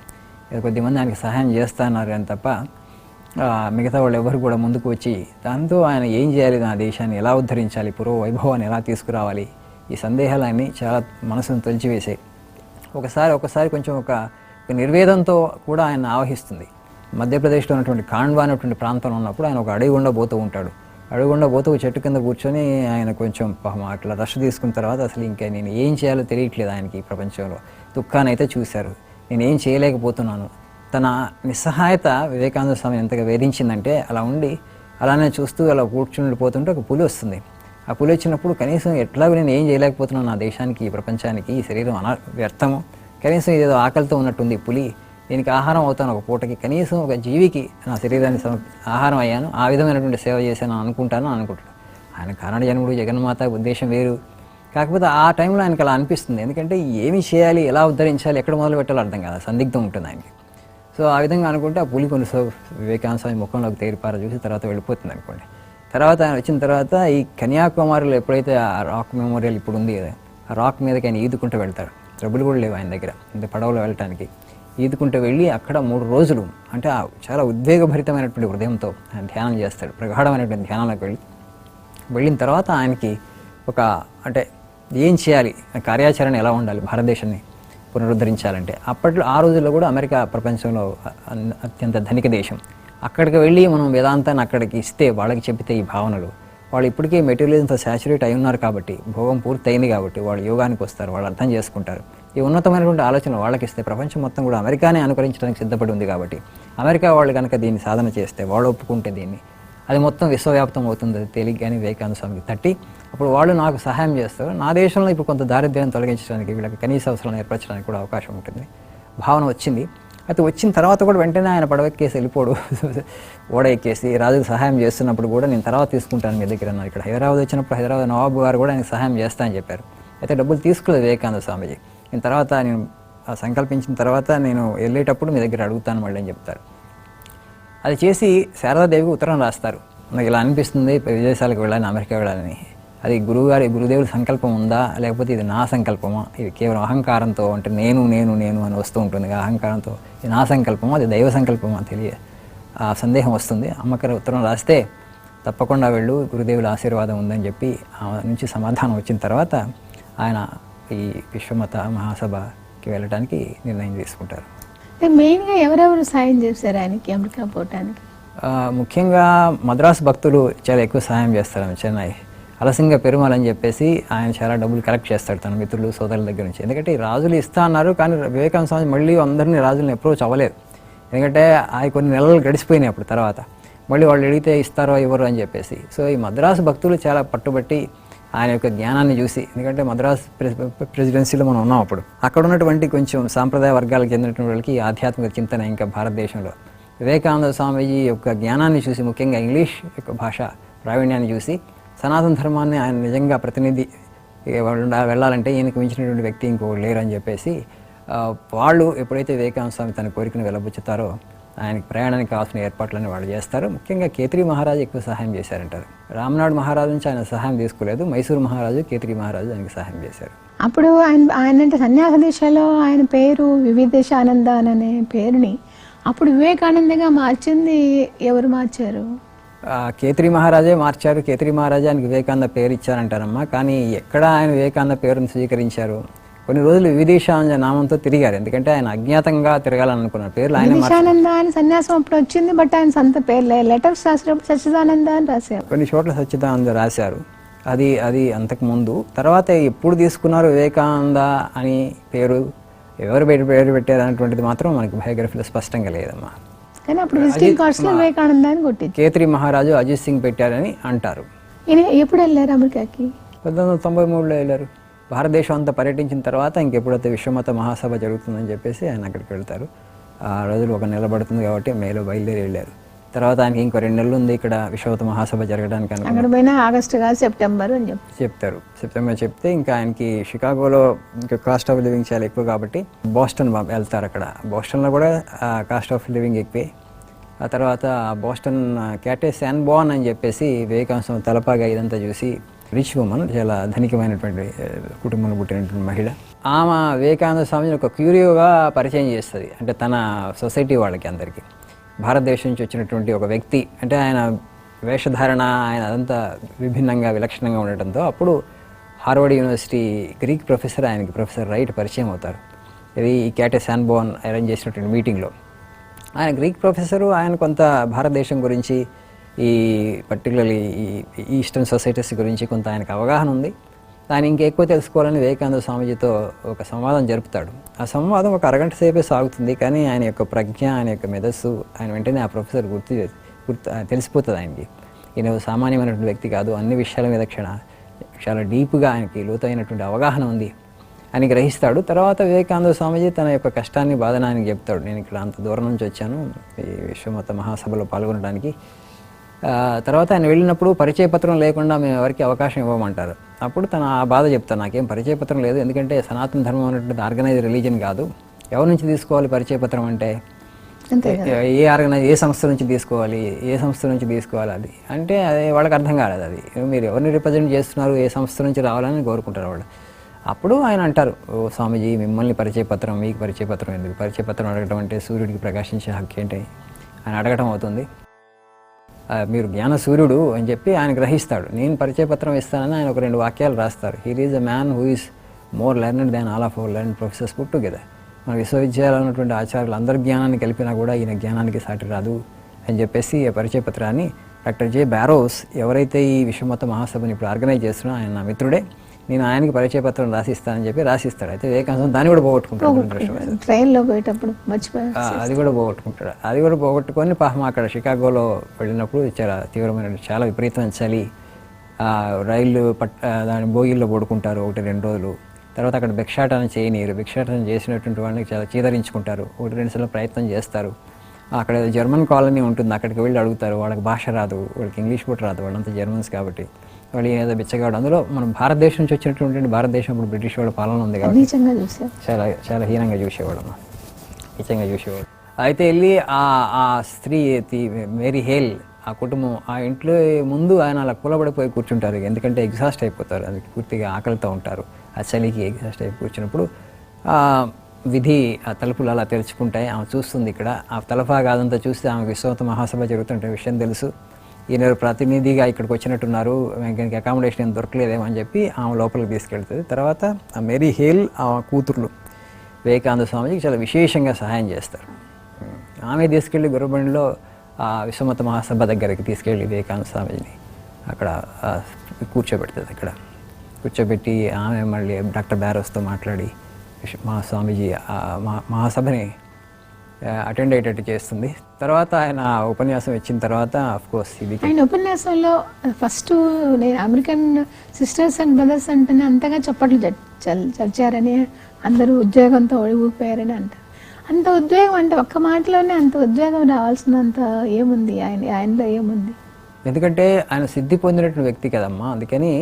కొద్దిమంది ఆయనకి సహాయం చేస్తున్నారు అని తప్ప మిగతా వాళ్ళు ఎవరు కూడా ముందుకు వచ్చి దాంతో ఆయన ఏం చేయాలి, నా దేశాన్ని ఎలా ఉద్ధరించాలి, పూర్వ వైభవాన్ని ఎలా తీసుకురావాలి, ఈ సందేహాలన్నీ చాలా మనసును తొలిచివేసాయి. ఒకసారి కొంచెం ఒక నిర్వేదంతో కూడా ఆయన ఆవహిస్తుంది. మధ్యప్రదేశ్లో ఉన్నటువంటి కాండ్వా అనేటువంటి ప్రాంతంలో ఉన్నప్పుడు ఆయన ఒక అడవి గుండా పోతూ ఉంటాడు. అడవి గుండా పోతూ చెట్టు కింద కూర్చొని ఆయన కొంచెం అట్లా రష్ తీసుకున్న తర్వాత అసలు ఇంకా నేను ఏం చేయాలో తెలియట్లేదు ఆయనకి. ప్రపంచంలో దుఃఖాన్ని అయితే చూశారు, నేనేం చేయలేకపోతున్నాను. తన నిస్సహాయత వివేకానంద స్వామి ఎంతగా వేధించిందంటే అలా ఉండి అలానే చూస్తూ అలా కూర్చుండిపోతుంటే ఒక పులి వస్తుంది. ఆ పులి వచ్చినప్పుడు కనీసం ఎట్లాగో నేను ఏం చేయలేకపోతున్నాను నా దేశానికి, ఈ ప్రపంచానికి, ఈ శరీరం వ్యర్థము, కనీసం ఇదేదో ఆకలితో ఉన్నట్టుంది పులి, దీనికి ఆహారం అవుతాను ఒక పూటకి, కనీసం ఒక జీవికి నా శరీరాన్ని ఆహారం అయ్యాను, ఆ విధమైనటువంటి సేవ చేశాను అనుకుంటాను. ఆయన కారణ జన్ముడు, జగన్మాత ఉద్దేశం వేరు. కాకపోతే ఆ టైంలో ఆయనకు అలా అనిపిస్తుంది. ఎందుకంటే ఏమి చేయాలి, ఎలా ఉద్ధరించాలి, ఎక్కడ మొదలు పెట్టాలో అర్థం కాదు, సందిగ్ధం ఉంటుంది ఆయనకి. సో ఆ విధంగా అనుకుంటే ఆ పులి కొన్నిసార్లు వివేకానంద స్వామి ముఖంలోకి తేరిపార చూసి తర్వాత వెళ్ళిపోతుంది అనుకోండి. తర్వాత ఆయన వచ్చిన తర్వాత ఈ కన్యాకుమారిలో ఎప్పుడైతే ఆ రాక్ మెమోరియల్ ఇప్పుడు ఉంది కదా, ఆ రాక్ మీదకి ఆయన ఈదుకుంటూ వెళ్తాడు. ట్రబుల్ కూడా లేవు ఆయన దగ్గర, ఇంత పడవలో వెళ్ళటానికి. ఈదుకుంటూ వెళ్ళి అక్కడ 3 రోజులు అంటే చాలా ఉద్వేగభరితమైనటువంటి హృదయంతో ఆయన ధ్యానం చేస్తాడు. ప్రగాఢమైనటువంటి ధ్యానంలోకి వెళ్ళిన తర్వాత ఆయనకి ఒక అంటే ఏం చేయాలి, కార్యాచరణ ఎలా ఉండాలి భారతదేశాన్ని పునరుద్ధరించాలంటే, ఆ రోజుల్లో కూడా అమెరికా ప్రపంచంలో అత్యంత ధనిక దేశం. అక్కడికి వెళ్ళి మనం వేదాంతాన్ని అక్కడికి ఇస్తే, వాళ్ళకి చెప్తే ఈ భావనలు, వాళ్ళు ఇప్పటికీ మెటీరియల్స్తో శాచురేట్ అయి ఉన్నారు కాబట్టి, భోగం పూర్తి అయింది కాబట్టి వాళ్ళు యోగానికి వస్తారు, వాళ్ళు అర్థం చేసుకుంటారు. ఈ ఉన్నతమైనటువంటి ఆలోచన వాళ్ళకి ఇస్తే ప్రపంచం మొత్తం కూడా అమెరికానే అనుకరించడానికి సిద్ధపడి ఉంది కాబట్టి, అమెరికా వాళ్ళు కనుక దీన్ని సాధన చేస్తే, వాళ్ళు ఒప్పుకుంటే దీన్ని, అది మొత్తం విశ్వవ్యాప్తం అవుతుంది. అది తేలిగ్గానే వివేకానంద స్వామికి తట్టి అప్పుడు వాళ్ళు నాకు సహాయం చేస్తారు, నా దేశంలో ఇప్పుడు కొంత దారిద్ర్యాన్ని తొలగించడానికి, వీళ్ళకి కనీస అవసరాలను ఏర్పరచడానికి కూడా అవకాశం ఉంటుంది భావన వచ్చింది. అయితే వచ్చిన తర్వాత కూడా వెంటనే ఆయన పడవెక్కేసి వెళ్ళిపోడు, ఓడ ఎక్కేసి రాజుకు సహాయం చేస్తున్నప్పుడు కూడా నేను తర్వాత తీసుకుంటాను మీ దగ్గర అన్నారు. ఇక్కడ హైదరాబాద్ వచ్చినప్పుడు హైదరాబాద్ నవాబు గారు కూడా ఆయనకు సహాయం చేస్తానని చెప్పారు. అయితే డబ్బులు తీసుకోలేదు వివేకానంద స్వామిజీ. నేను సంకల్పించిన తర్వాత నేను వెళ్ళేటప్పుడు మీ దగ్గర అడుగుతాను మళ్ళీ అని చెప్తారు. అది చేసి శారదాదేవికి ఉత్తరం రాస్తారు, నాకు ఇలా అనిపిస్తుంది విదేశాలకు వెళ్ళాలని, అమెరికా వెళ్ళాలని. అది గురుదేవుడి సంకల్పం ఉందా, లేకపోతే ఇది నా సంకల్పమా, ఇది కేవలం అహంకారంతో అంటే నేను నేను నేను అని వస్తూ ఉంటుంది, అహంకారంతో ఇది నా సంకల్పమా, అది దైవ సంకల్పమా ఆ సందేహం వస్తుంది. అమ్మగారు ఉత్తరం రాస్తే తప్పకుండా వెళ్ళు, గురుదేవుల ఆశీర్వాదం ఉందని చెప్పి ఆ నుంచి సమాధానం వచ్చిన తర్వాత ఆయన ఈ విశ్వమత మహాసభకి వెళ్ళడానికి నిర్ణయం తీసుకుంటారు. మెయిన్గా ఎవరెవరు సాయం చేశారు ఆయనకి అమెరికా పోవటానికి? ముఖ్యంగా మద్రాసు భక్తులు చాలా ఎక్కువ సహాయం చేస్తారు. చెన్నై అలసింగ పెరుమల్ అని చెప్పేసి ఆయన చాలా డబ్బులు కలెక్ట్ చేస్తాడు తన మిత్రులు సోదరుల దగ్గర నుంచి. ఎందుకంటే ఈ రాజులు ఇస్తా అన్నారు, కానీ వివేకానంద స్వామి మళ్ళీ అందరినీ రాజులను అప్రోచ్ అవ్వలేదు. ఎందుకంటే ఆయన కొన్ని నెలలు గడిచిపోయినాయి అప్పుడు. తర్వాత మళ్ళీ వాళ్ళు అడిగితే ఇస్తారో ఇవ్వరు అని చెప్పేసి. సో ఈ మద్రాసు భక్తులు చాలా పట్టుబట్టి ఆయన యొక్క జ్ఞానాన్ని చూసి, ఎందుకంటే మద్రాసు ప్రెసిడెన్సీలో మనం ఉన్నాం అప్పుడు, అక్కడ ఉన్నటువంటి కొంచెం సాంప్రదాయ వర్గాలకు చెందినటువంటి వాళ్ళకి ఆధ్యాత్మిక చింతన ఇంకా భారతదేశంలో వివేకానంద స్వామీజీ యొక్క జ్ఞానాన్ని చూసి, ముఖ్యంగా ఇంగ్లీష్ యొక్క భాష ప్రావీణ్యాన్ని చూసి, సనాతన ధర్మాన్ని ఆయన నిజంగా ప్రతినిధి వెళ్ళాలంటే ఈయనకు మించినటువంటి వ్యక్తి ఇంకోటి లేరు అని చెప్పేసి వాళ్ళు ఎప్పుడైతే వివేకానంద స్వామి తన కోరికను వెళ్ళబుచ్చుతారో ఆయనకి ప్రయాణానికి కావాల్సిన ఏర్పాట్లన్నీ వాళ్ళు చేస్తారు. ముఖ్యంగా కేత్రి మహారాజు ఎక్కువ సహాయం చేశారంటారు. రామ్నాడ్ మహారాజు నుంచి ఆయన సహాయం తీసుకోలేదు, మైసూరు మహారాజు, కేత్రి మహారాజు ఆయనకి సహాయం చేశారు. అప్పుడు ఆయన అంటే సన్యాస దిశలో ఆయన పేరు వివిధేశానంద అనే పేరుని అప్పుడు వివేకానందగా మార్చింది ఎవరు మార్చారు? కేత్రి మహారాజే మార్చారు. కేత్రి మహారాజా ఆయనకి వివేకానంద పేరు ఇచ్చారంటారమ్మా. కానీ ఎక్కడ ఆయన వివేకానంద పేరును స్వీకరించారు, కొన్ని రోజులు వివిధీషాంజ నామంతో తిరిగారు, ఎందుకంటే ఆయన అజ్ఞాతంగా తిరగాలనుకున్న పేర్లు ఆయన విశానంద అని సన్యాసం అప్పుడు వచ్చింది, బట్ ఆయన సొంత పేరు లెటర్స్ రాసినప్పుడు సచ్చిదానంద అని రాశారు. కొన్ని చోట్ల సచ్చిదానంద రాశారు. అది అంతకుముందు. తర్వాత ఎప్పుడు తీసుకున్నారు వివేకానంద అని పేరు, ఎవరు పేరు పెట్టారు అనేటువంటిది మాత్రం మనకి బయోగ్రఫీలో స్పష్టంగా లేదమ్మా. కానీ అప్పుడు విజిటింగ్ కార్డ్స్లో వివేకానంద అని కొట్టింది. కేత్రి మహారాజు అజిత్ సింగ్ పెట్టారని అంటారు. ఈయన ఎప్పుడు వెళ్ళారు అమెరికాకి? 1993లో వెళ్ళారు. భారతదేశం అంతా పర్యటించిన తర్వాత ఇంకెప్పుడైతే విశ్వమత మహాసభ జరుగుతుందని చెప్పేసి ఆయన అక్కడికి వెళ్తారు. ఆ రోజులు ఒక నెల పడుతుంది కాబట్టి మేలో బయలుదేరి వెళ్ళారు. తర్వాత ఆయనకి ఇంకో 2 నెలలు ఉంది ఇక్కడ విశ్వమత మహాసభ జరగడానికి అక్కడ పోయినా ఆగస్టు కాదు సెప్టెంబర్ అని చెప్తారు. సెప్టెంబర్ చెప్తే ఇంకా ఆయనకి షికాగోలో ఇంకా కాస్ట్ ఆఫ్ లివింగ్ చాలా ఎక్కువ కాబట్టి బోస్టన్ వెళ్తారు. అక్కడ బోస్టన్లో కూడా కాస్ట్ ఆఫ్ లివింగ్ ఎక్కువే. ఆ తర్వాత బోస్టన్ క్యాటే శాన్బోర్న్ అని చెప్పేసి వివేకానంద తలపాగా ఇదంతా చూసి రిచ్ ఉమెన్, చాలా ధనికమైనటువంటి కుటుంబంలో పుట్టినటువంటి మహిళ, ఆమె వివేకానంద స్వామిని ఒక క్యూరియోగా పరిచయం చేస్తుంది. అంటే తన సొసైటీ వాళ్ళకి అందరికీ భారతదేశం నుంచి వచ్చినటువంటి ఒక వ్యక్తి, అంటే ఆయన వేషధారణ ఆయన అదంతా విభిన్నంగా విలక్షణంగా ఉండటంతో అప్పుడు హార్వర్డ్ యూనివర్సిటీ గ్రీక్ ప్రొఫెసర్ ఆయనకి ప్రొఫెసర్ రైట్ పరిచయం అవుతారు. ఇది ఈ క్యాటే శాన్బోర్న్ అరేంజ్ చేసినటువంటి మీటింగ్లో. ఆయన గ్రీక్ ప్రొఫెసరు, ఆయన కొంత భారతదేశం గురించి, ఈ పర్టికులర్లీ ఈ ఈస్టర్న్ సొసైటీస్ గురించి కొంత ఆయనకు అవగాహన ఉంది. ఆయన ఇంకెక్కువ తెలుసుకోవాలని వివేకానంద స్వామీజీతో ఒక సంవాదం జరుపుతాడు. ఆ సంవాదం ఒక అరగంట సేపే సాగుతుంది, కానీ ఆయన యొక్క ప్రజ్ఞ, ఆయన యొక్క మెదస్సు ఆయన వెంటనే ఆ ప్రొఫెసర్ తెలిసిపోతుంది ఆయనకి. ఈయన సామాన్యమైనటువంటి వ్యక్తి కాదు, అన్ని విషయాల మీద చాలా డీప్గా ఆయనకి లోతైనటువంటి అవగాహన ఉంది అని గ్రహిస్తాడు. తర్వాత వివేకానంద స్వామీజీ తన యొక్క కష్టాన్ని, బాధను ఆయనకి చెప్తాడు. నేను ఇక్కడ అంత దూరం నుంచి వచ్చాను ఈ విశ్వమత మహాసభలో పాల్గొనడానికి. తర్వాత ఆయన వెళ్ళినప్పుడు పరిచయ పత్రం లేకుండా మేము ఎవరికి అవకాశం ఇవ్వమంటారు. అప్పుడు తన ఆ బాధ చెప్తాను, నాకేం పరిచయ పత్రం లేదు, ఎందుకంటే సనాతన ధర్మం అనేటువంటి ఆర్గనైజ్ రిలీజన్ కాదు, ఎవరి నుంచి తీసుకోవాలి పరిచయ పత్రం అంటే, ఏ సంస్థ నుంచి తీసుకోవాలి, ఏ సంస్థ నుంచి తీసుకోవాలి అది అంటే అది వాళ్ళకి అర్థం కాలేదు. అది మీరు ఎవరిని రిప్రజెంట్ చేస్తున్నారు, ఏ సంస్థ నుంచి రావాలని కోరుకుంటారు వాళ్ళు. అప్పుడు ఆయన అంటారు, ఓ స్వామీజీ మిమ్మల్ని పరిచయ పత్రం, మీకు పరిచయ పత్రం ఎందుకు, పరిచయ పత్రం అడగటం అంటే సూర్యుడికి ప్రకాశించే హక్కు ఏంటి ఆయన అడగటం అవుతుంది, మీరు జ్ఞాన సూర్యుడు అని చెప్పి ఆయన గ్రహిస్తాడు. నేను పరిచయ పత్రం ఇస్తానని ఆయన ఒక 2 వాక్యాలు రాస్తారు. Here is a man who is more learned than all of our learned professors put together. మన విశ్వవిద్యాలయంలో ఉన్నటువంటి ఆచార్యులు అందరి జ్ఞానాన్ని కలిపినా కూడా ఈయన జ్ఞానానికి సాటి రాదు అని చెప్పేసి ఆ పరిచయ పత్రాన్ని డాక్టర్ జే బ్యారోస్, ఎవరైతే ఈ విశ్వమత మహాసభని ఇప్పుడు ఆర్గనైజ్ చేస్తున్నారో ఆయన నా మిత్రుడే, నేను ఆయనకి పరిచయ పత్రం రాసిస్తానని చెప్పి రాసిస్తాడు. అయితే వివేకానంద దాన్ని కూడా పోగొట్టుకుంటాడు, ట్రైన్లో పోయేటప్పుడు మర్చిపోయి అది కూడా పోగొట్టుకుంటాడు. అది కూడా పోగొట్టుకొని పాపం అక్కడ షికాగోలో వెళ్ళినప్పుడు చాలా తీవ్రమైన, చాలా విపరీతమైన చలి, రైళ్ళు దాని బోగిల్లో పడుకుంటారు 1-2 రోజులు. తర్వాత అక్కడ భిక్షాటన చేయనీరు, భిక్షాటన చేసినటువంటి వాళ్ళని చాలా చీదరించుకుంటారు. 1-2 సార్లు ప్రయత్నం చేస్తారు. అక్కడ జర్మన్ కాలనీ ఉంటుంది, అక్కడికి వెళ్ళి అడుగుతారు. వాళ్ళకి భాష రాదు, వాళ్ళకి ఇంగ్లీష్ కూడా రాదు, వాళ్ళంతా జర్మన్స్ కాబట్టి వాళ్ళు ఏదో బిచ్చగాడు. అందులో మనం భారతదేశం నుంచి వచ్చినటువంటి, భారతదేశం ఇప్పుడు బ్రిటిష్ వాళ్ళ పాలన ఉంది కాబట్టి చాలా చాలా హీనంగా చూసేవాడు, నీచంగా చూసేవాడు. అయితే వెళ్ళి ఆ స్త్రీ మేరీ హేల్ ఆ కుటుంబం ఆ ఇంట్లో ముందు ఆయన అలా కూలబడిపోయి కూర్చుంటారు, ఎందుకంటే ఎగ్జాస్ట్ అయిపోతారు, అది పూర్తిగా ఆకలితో ఉంటారు. ఆ చలికి ఎగ్జాస్ట్ అయిపోయి కూర్చున్నప్పుడు విధి ఆ తలుపులు అలా తెరుచుకుంటాయి. ఆమె చూస్తుంది, ఇక్కడ ఆ తలఫా అదంతా చూస్తే ఆమె విశ్వమత మహాసభ జరుగుతుంటే విషయం తెలుసు, ఈయన ప్రతినిధిగా ఇక్కడికి వచ్చినట్టున్నారు, దీనికి అకామిడేషన్ ఏం దొరకలేదేమో అని చెప్పి ఆమె లోపలికి తీసుకెళ్తుంది. తర్వాత ఆ మేరీ హేల్ ఆ కూతుర్లు వివేకానంద స్వామిజీకి చాలా విశేషంగా సహాయం చేస్తారు. ఆమె తీసుకెళ్ళి గుర్రబండిలో ఆ విశ్వమత మహాసభ దగ్గరికి తీసుకెళ్ళి వివేకానంద స్వామిజీని అక్కడ కూర్చోబెడుతుంది. అక్కడ కూర్చోబెట్టి ఆమె మళ్ళీ డాక్టర్ బ్యారోస్తో మాట్లాడి స్వామీజీ మహాసభని అటెండ్ అయ్యేటట్టు చేస్తుంది. తర్వాత ఆయన ఉపన్యాసం ఇచ్చిన తర్వాత అఫ్కోర్స్ ఇది ఆయన ఉపన్యాసంలో ఫస్ట్ నేను అమెరికన్ సిస్టర్స్ అండ్ బ్రదర్స్ అంటేనే అంతగా చప్పట్లు చచ్చారని, అందరూ ఉద్యోగంతో ఊగిపోయారని అంటారు. అంత ఉద్యోగం అంటే ఒక్క మాటలోనే అంత ఉద్యోగం రావాల్సినంత ఏముంది ఆయనలో ఏముంది? ఎందుకంటే ఆయన సిద్ధి పొందినటువంటి వ్యక్తి కదమ్మా, అందుకని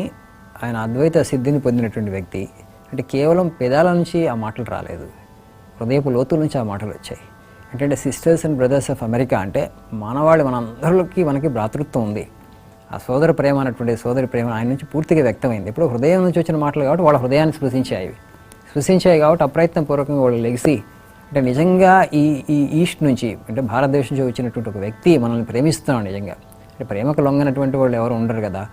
ఆయన అద్వైత సిద్ధిని పొందినటువంటి వ్యక్తి. అంటే కేవలం పెదాల నుంచి ఆ మాటలు రాలేదు, హృదయపు లోతుల నుంచి ఆ మాటలు వచ్చాయి. అంటే sisters and brothers of America అంటే మానవాళి మనందరికీ మనకి భ్రాతృత్వం ఉంది. ఆ సోదర ప్రేమ అన్నటువంటి సోదరి ప్రేమ ఆయన నుంచి పూర్తిగా వ్యక్తమైంది. ఇప్పుడు హృదయం నుంచి వచ్చిన మాటలు కాబట్టి వాళ్ళ హృదయాన్ని స్పృశించాయి కాబట్టి అప్రయత్నపూర్వకంగా వాళ్ళు లెగిసి, అంటే నిజంగా ఈ ఈస్ట్ నుంచి అంటే భారతదేశం నుంచి వచ్చినటువంటి ఒక వ్యక్తి మనల్ని ప్రేమిస్తున్నాడు నిజంగా. అంటే ప్రేమకు లొంగనటువంటి వాళ్ళు ఎవరు ఉండరు కదా.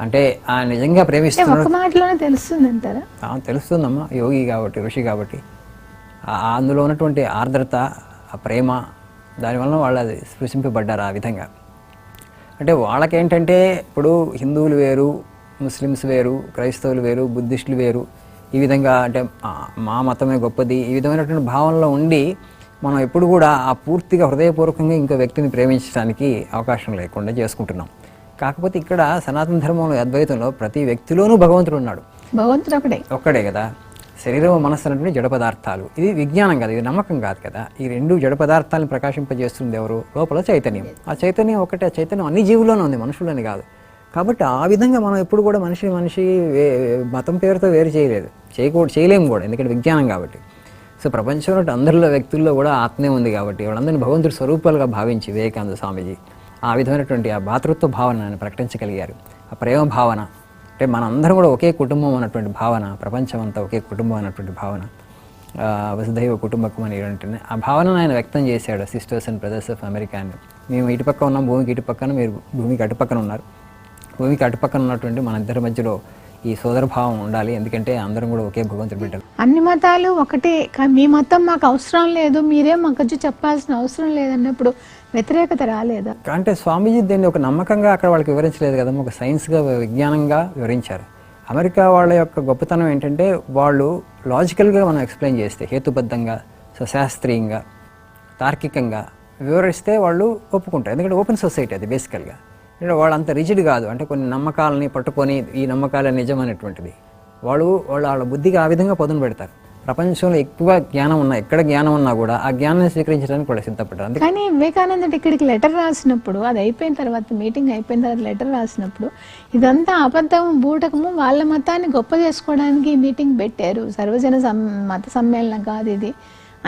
అంటే ఆ నిజంగా ప్రేమిస్తున్నాడు. ఒక మాటలోనే తెలుస్తుంది అంటారా? తెలుస్తుందమ్మా, యోగి కాబట్టి, ఋషి కాబట్టి. అందులో ఉన్నటువంటి ఆర్ద్రత, ఆ ప్రేమ, దానివల్ల వాళ్ళు అది స్పృశింపబడ్డారు ఆ విధంగా. అంటే వాళ్ళకేంటంటే ఇప్పుడు హిందువులు వేరు, ముస్లిమ్స్ వేరు, క్రైస్తవులు వేరు, బుద్ధిస్టులు వేరు, ఈ విధంగా అంటే మా మతమే గొప్పది, ఈ విధమైనటువంటి భావనలో ఉండి మనం ఎప్పుడు కూడా ఆ పూర్తిగా హృదయపూర్వకంగా ఇంకో వ్యక్తిని ప్రేమించడానికి అవకాశం లేకుండా చేసుకుంటున్నాం. కాకపోతే ఇక్కడ సనాతన ధర్మంలో, అద్వైతంలో ప్రతి వ్యక్తిలోనూ భగవంతుడు ఉన్నాడు. భగవంతుడు ఒక్కడే కదా. శరీరం, మనస్సు అనేటువంటి జడ పదార్థాలు. ఇది విజ్ఞానం కదా, ఇది నమ్మకం కాదు కదా. ఈ రెండు జడ పదార్థాలను ప్రకాశింపజేస్తుంది ఎవరు? లోపల చైతన్యం. ఆ చైతన్యం ఒకటే. ఆ చైతన్యం అన్ని జీవుల్లోనే ఉంది, మనుషులని కాదు. కాబట్టి ఆ విధంగా మనం ఎప్పుడు కూడా మనిషి మతం పేరుతో వేరు చేయలేదు, చేయలేము కూడా, ఎందుకంటే విజ్ఞానం కాబట్టి. సో ప్రపంచంలో అందరిలో వ్యక్తుల్లో కూడా ఆత్మే ఉంది కాబట్టి వాళ్ళందరినీ భగవంతుడి స్వరూపాలుగా భావించి వివేకానంద స్వామీజీ ఆ విధమైనటువంటి ఆ భాతృత్వ భావనని ప్రకటించగలిగారు. ఆ ప్రేమ భావన, అంటే మనందరం కూడా ఒకే కుటుంబం అన్నటువంటి భావన, ప్రపంచం అంతా ఒకే కుటుంబం అన్నటువంటి భావన, వసుధైవ కుటుంబకం అని ఉంటుంది. ఆ భావనను ఆయన వ్యక్తం చేశాడు. Sisters and brothers of America అని. మేము ఇటుపక్క ఉన్నాం, భూమికి ఇటుపక్కన, మీరు భూమికి అటుపక్కన ఉన్నారు. భూమికి అటుపక్కన ఉన్నటువంటి మన ఇద్దరి మధ్యలో ఈ సోదరభావం ఉండాలి, ఎందుకంటే అందరం కూడా ఒకే భగవంతుడి బిడ్డలు. అన్ని మతాలు ఒకటే, మీ మతం మాకు అవసరం లేదు, మీరేం మాకు వచ్చి చెప్పాల్సిన అవసరం లేదన్నప్పుడు వ్యతిరేకత రాలేదా? అంటే స్వామీజీ దీన్ని ఒక నమ్మకంగా అక్కడ వాళ్ళకి వివరించలేదు కదా, ఒక సైన్స్గా, విజ్ఞానంగా వివరించారు. అమెరికా వాళ్ళ యొక్క గొప్పతనం ఏంటంటే వాళ్ళు లాజికల్గా మనం ఎక్స్ప్లెయిన్ చేస్తే, హేతుబద్ధంగా, శాస్త్రీయంగా, తార్కికంగా వివరిస్తే వాళ్ళు ఒప్పుకుంటారు. ఎందుకంటే ఓపెన్ సొసైటీ అది బేసికల్గా. అంటే వాళ్ళు అంత రిజిడ్ కాదు, అంటే కొన్ని నమ్మకాలని పట్టుకొని ఈ నమ్మకాలే నిజం అనేటువంటిది వాళ్ళ బుద్ధికి ఆ విధంగా పదును పెడతారు. ప్రపంచంలో ఎక్కువ జ్ఞానం ఉన్నా, ఎక్కడ జ్ఞానం ఉన్నా కూడా ఆ జ్ఞానాన్ని స్వీకరించడానికి కూడా సిద్ధపడ్డారు. కానీ వివేకానంద ఇక్కడికి లెటర్ రాసినప్పుడు, అది అయిపోయిన తర్వాత, మీటింగ్ అయిపోయిన తర్వాత లెటర్ రాసినప్పుడు, ఇదంతా అబద్ధము, బూటకము, వాళ్ళ మతాన్ని గొప్ప చేసుకోవడానికి మీటింగ్ పెట్టారు, సర్వజన మత సమ్మేళనం కాదు ఇది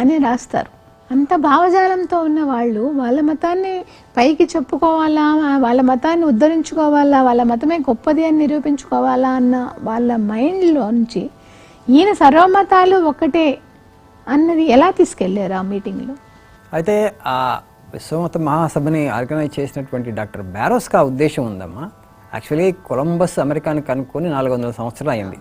అని రాస్తారు. అంత భావజాలంతో ఉన్న వాళ్ళు వాళ్ళ మతాన్ని పైకి చెప్పుకోవాలా, వాళ్ళ మతాన్ని ఉద్ధరించుకోవాలా, వాళ్ళ మతమే గొప్పది అని నిరూపించుకోవాలా అన్న వాళ్ళ మైండ్లోంచి ఈయన సర్వమతాలు ఒకటే అన్నది ఎలా తీసుకెళ్లారు ఆ మీటింగ్లో? అయితే ఆ విశ్వమత మహాసభని ఆర్గనైజ్ చేసినటువంటి డాక్టర్ బ్యారోస్కి ఆ ఉద్దేశం ఉందమ్మా. యాక్చువల్లీ కొలంబస్ అమెరికాని కనుక్కొని 400 సంవత్సరాలు అయింది.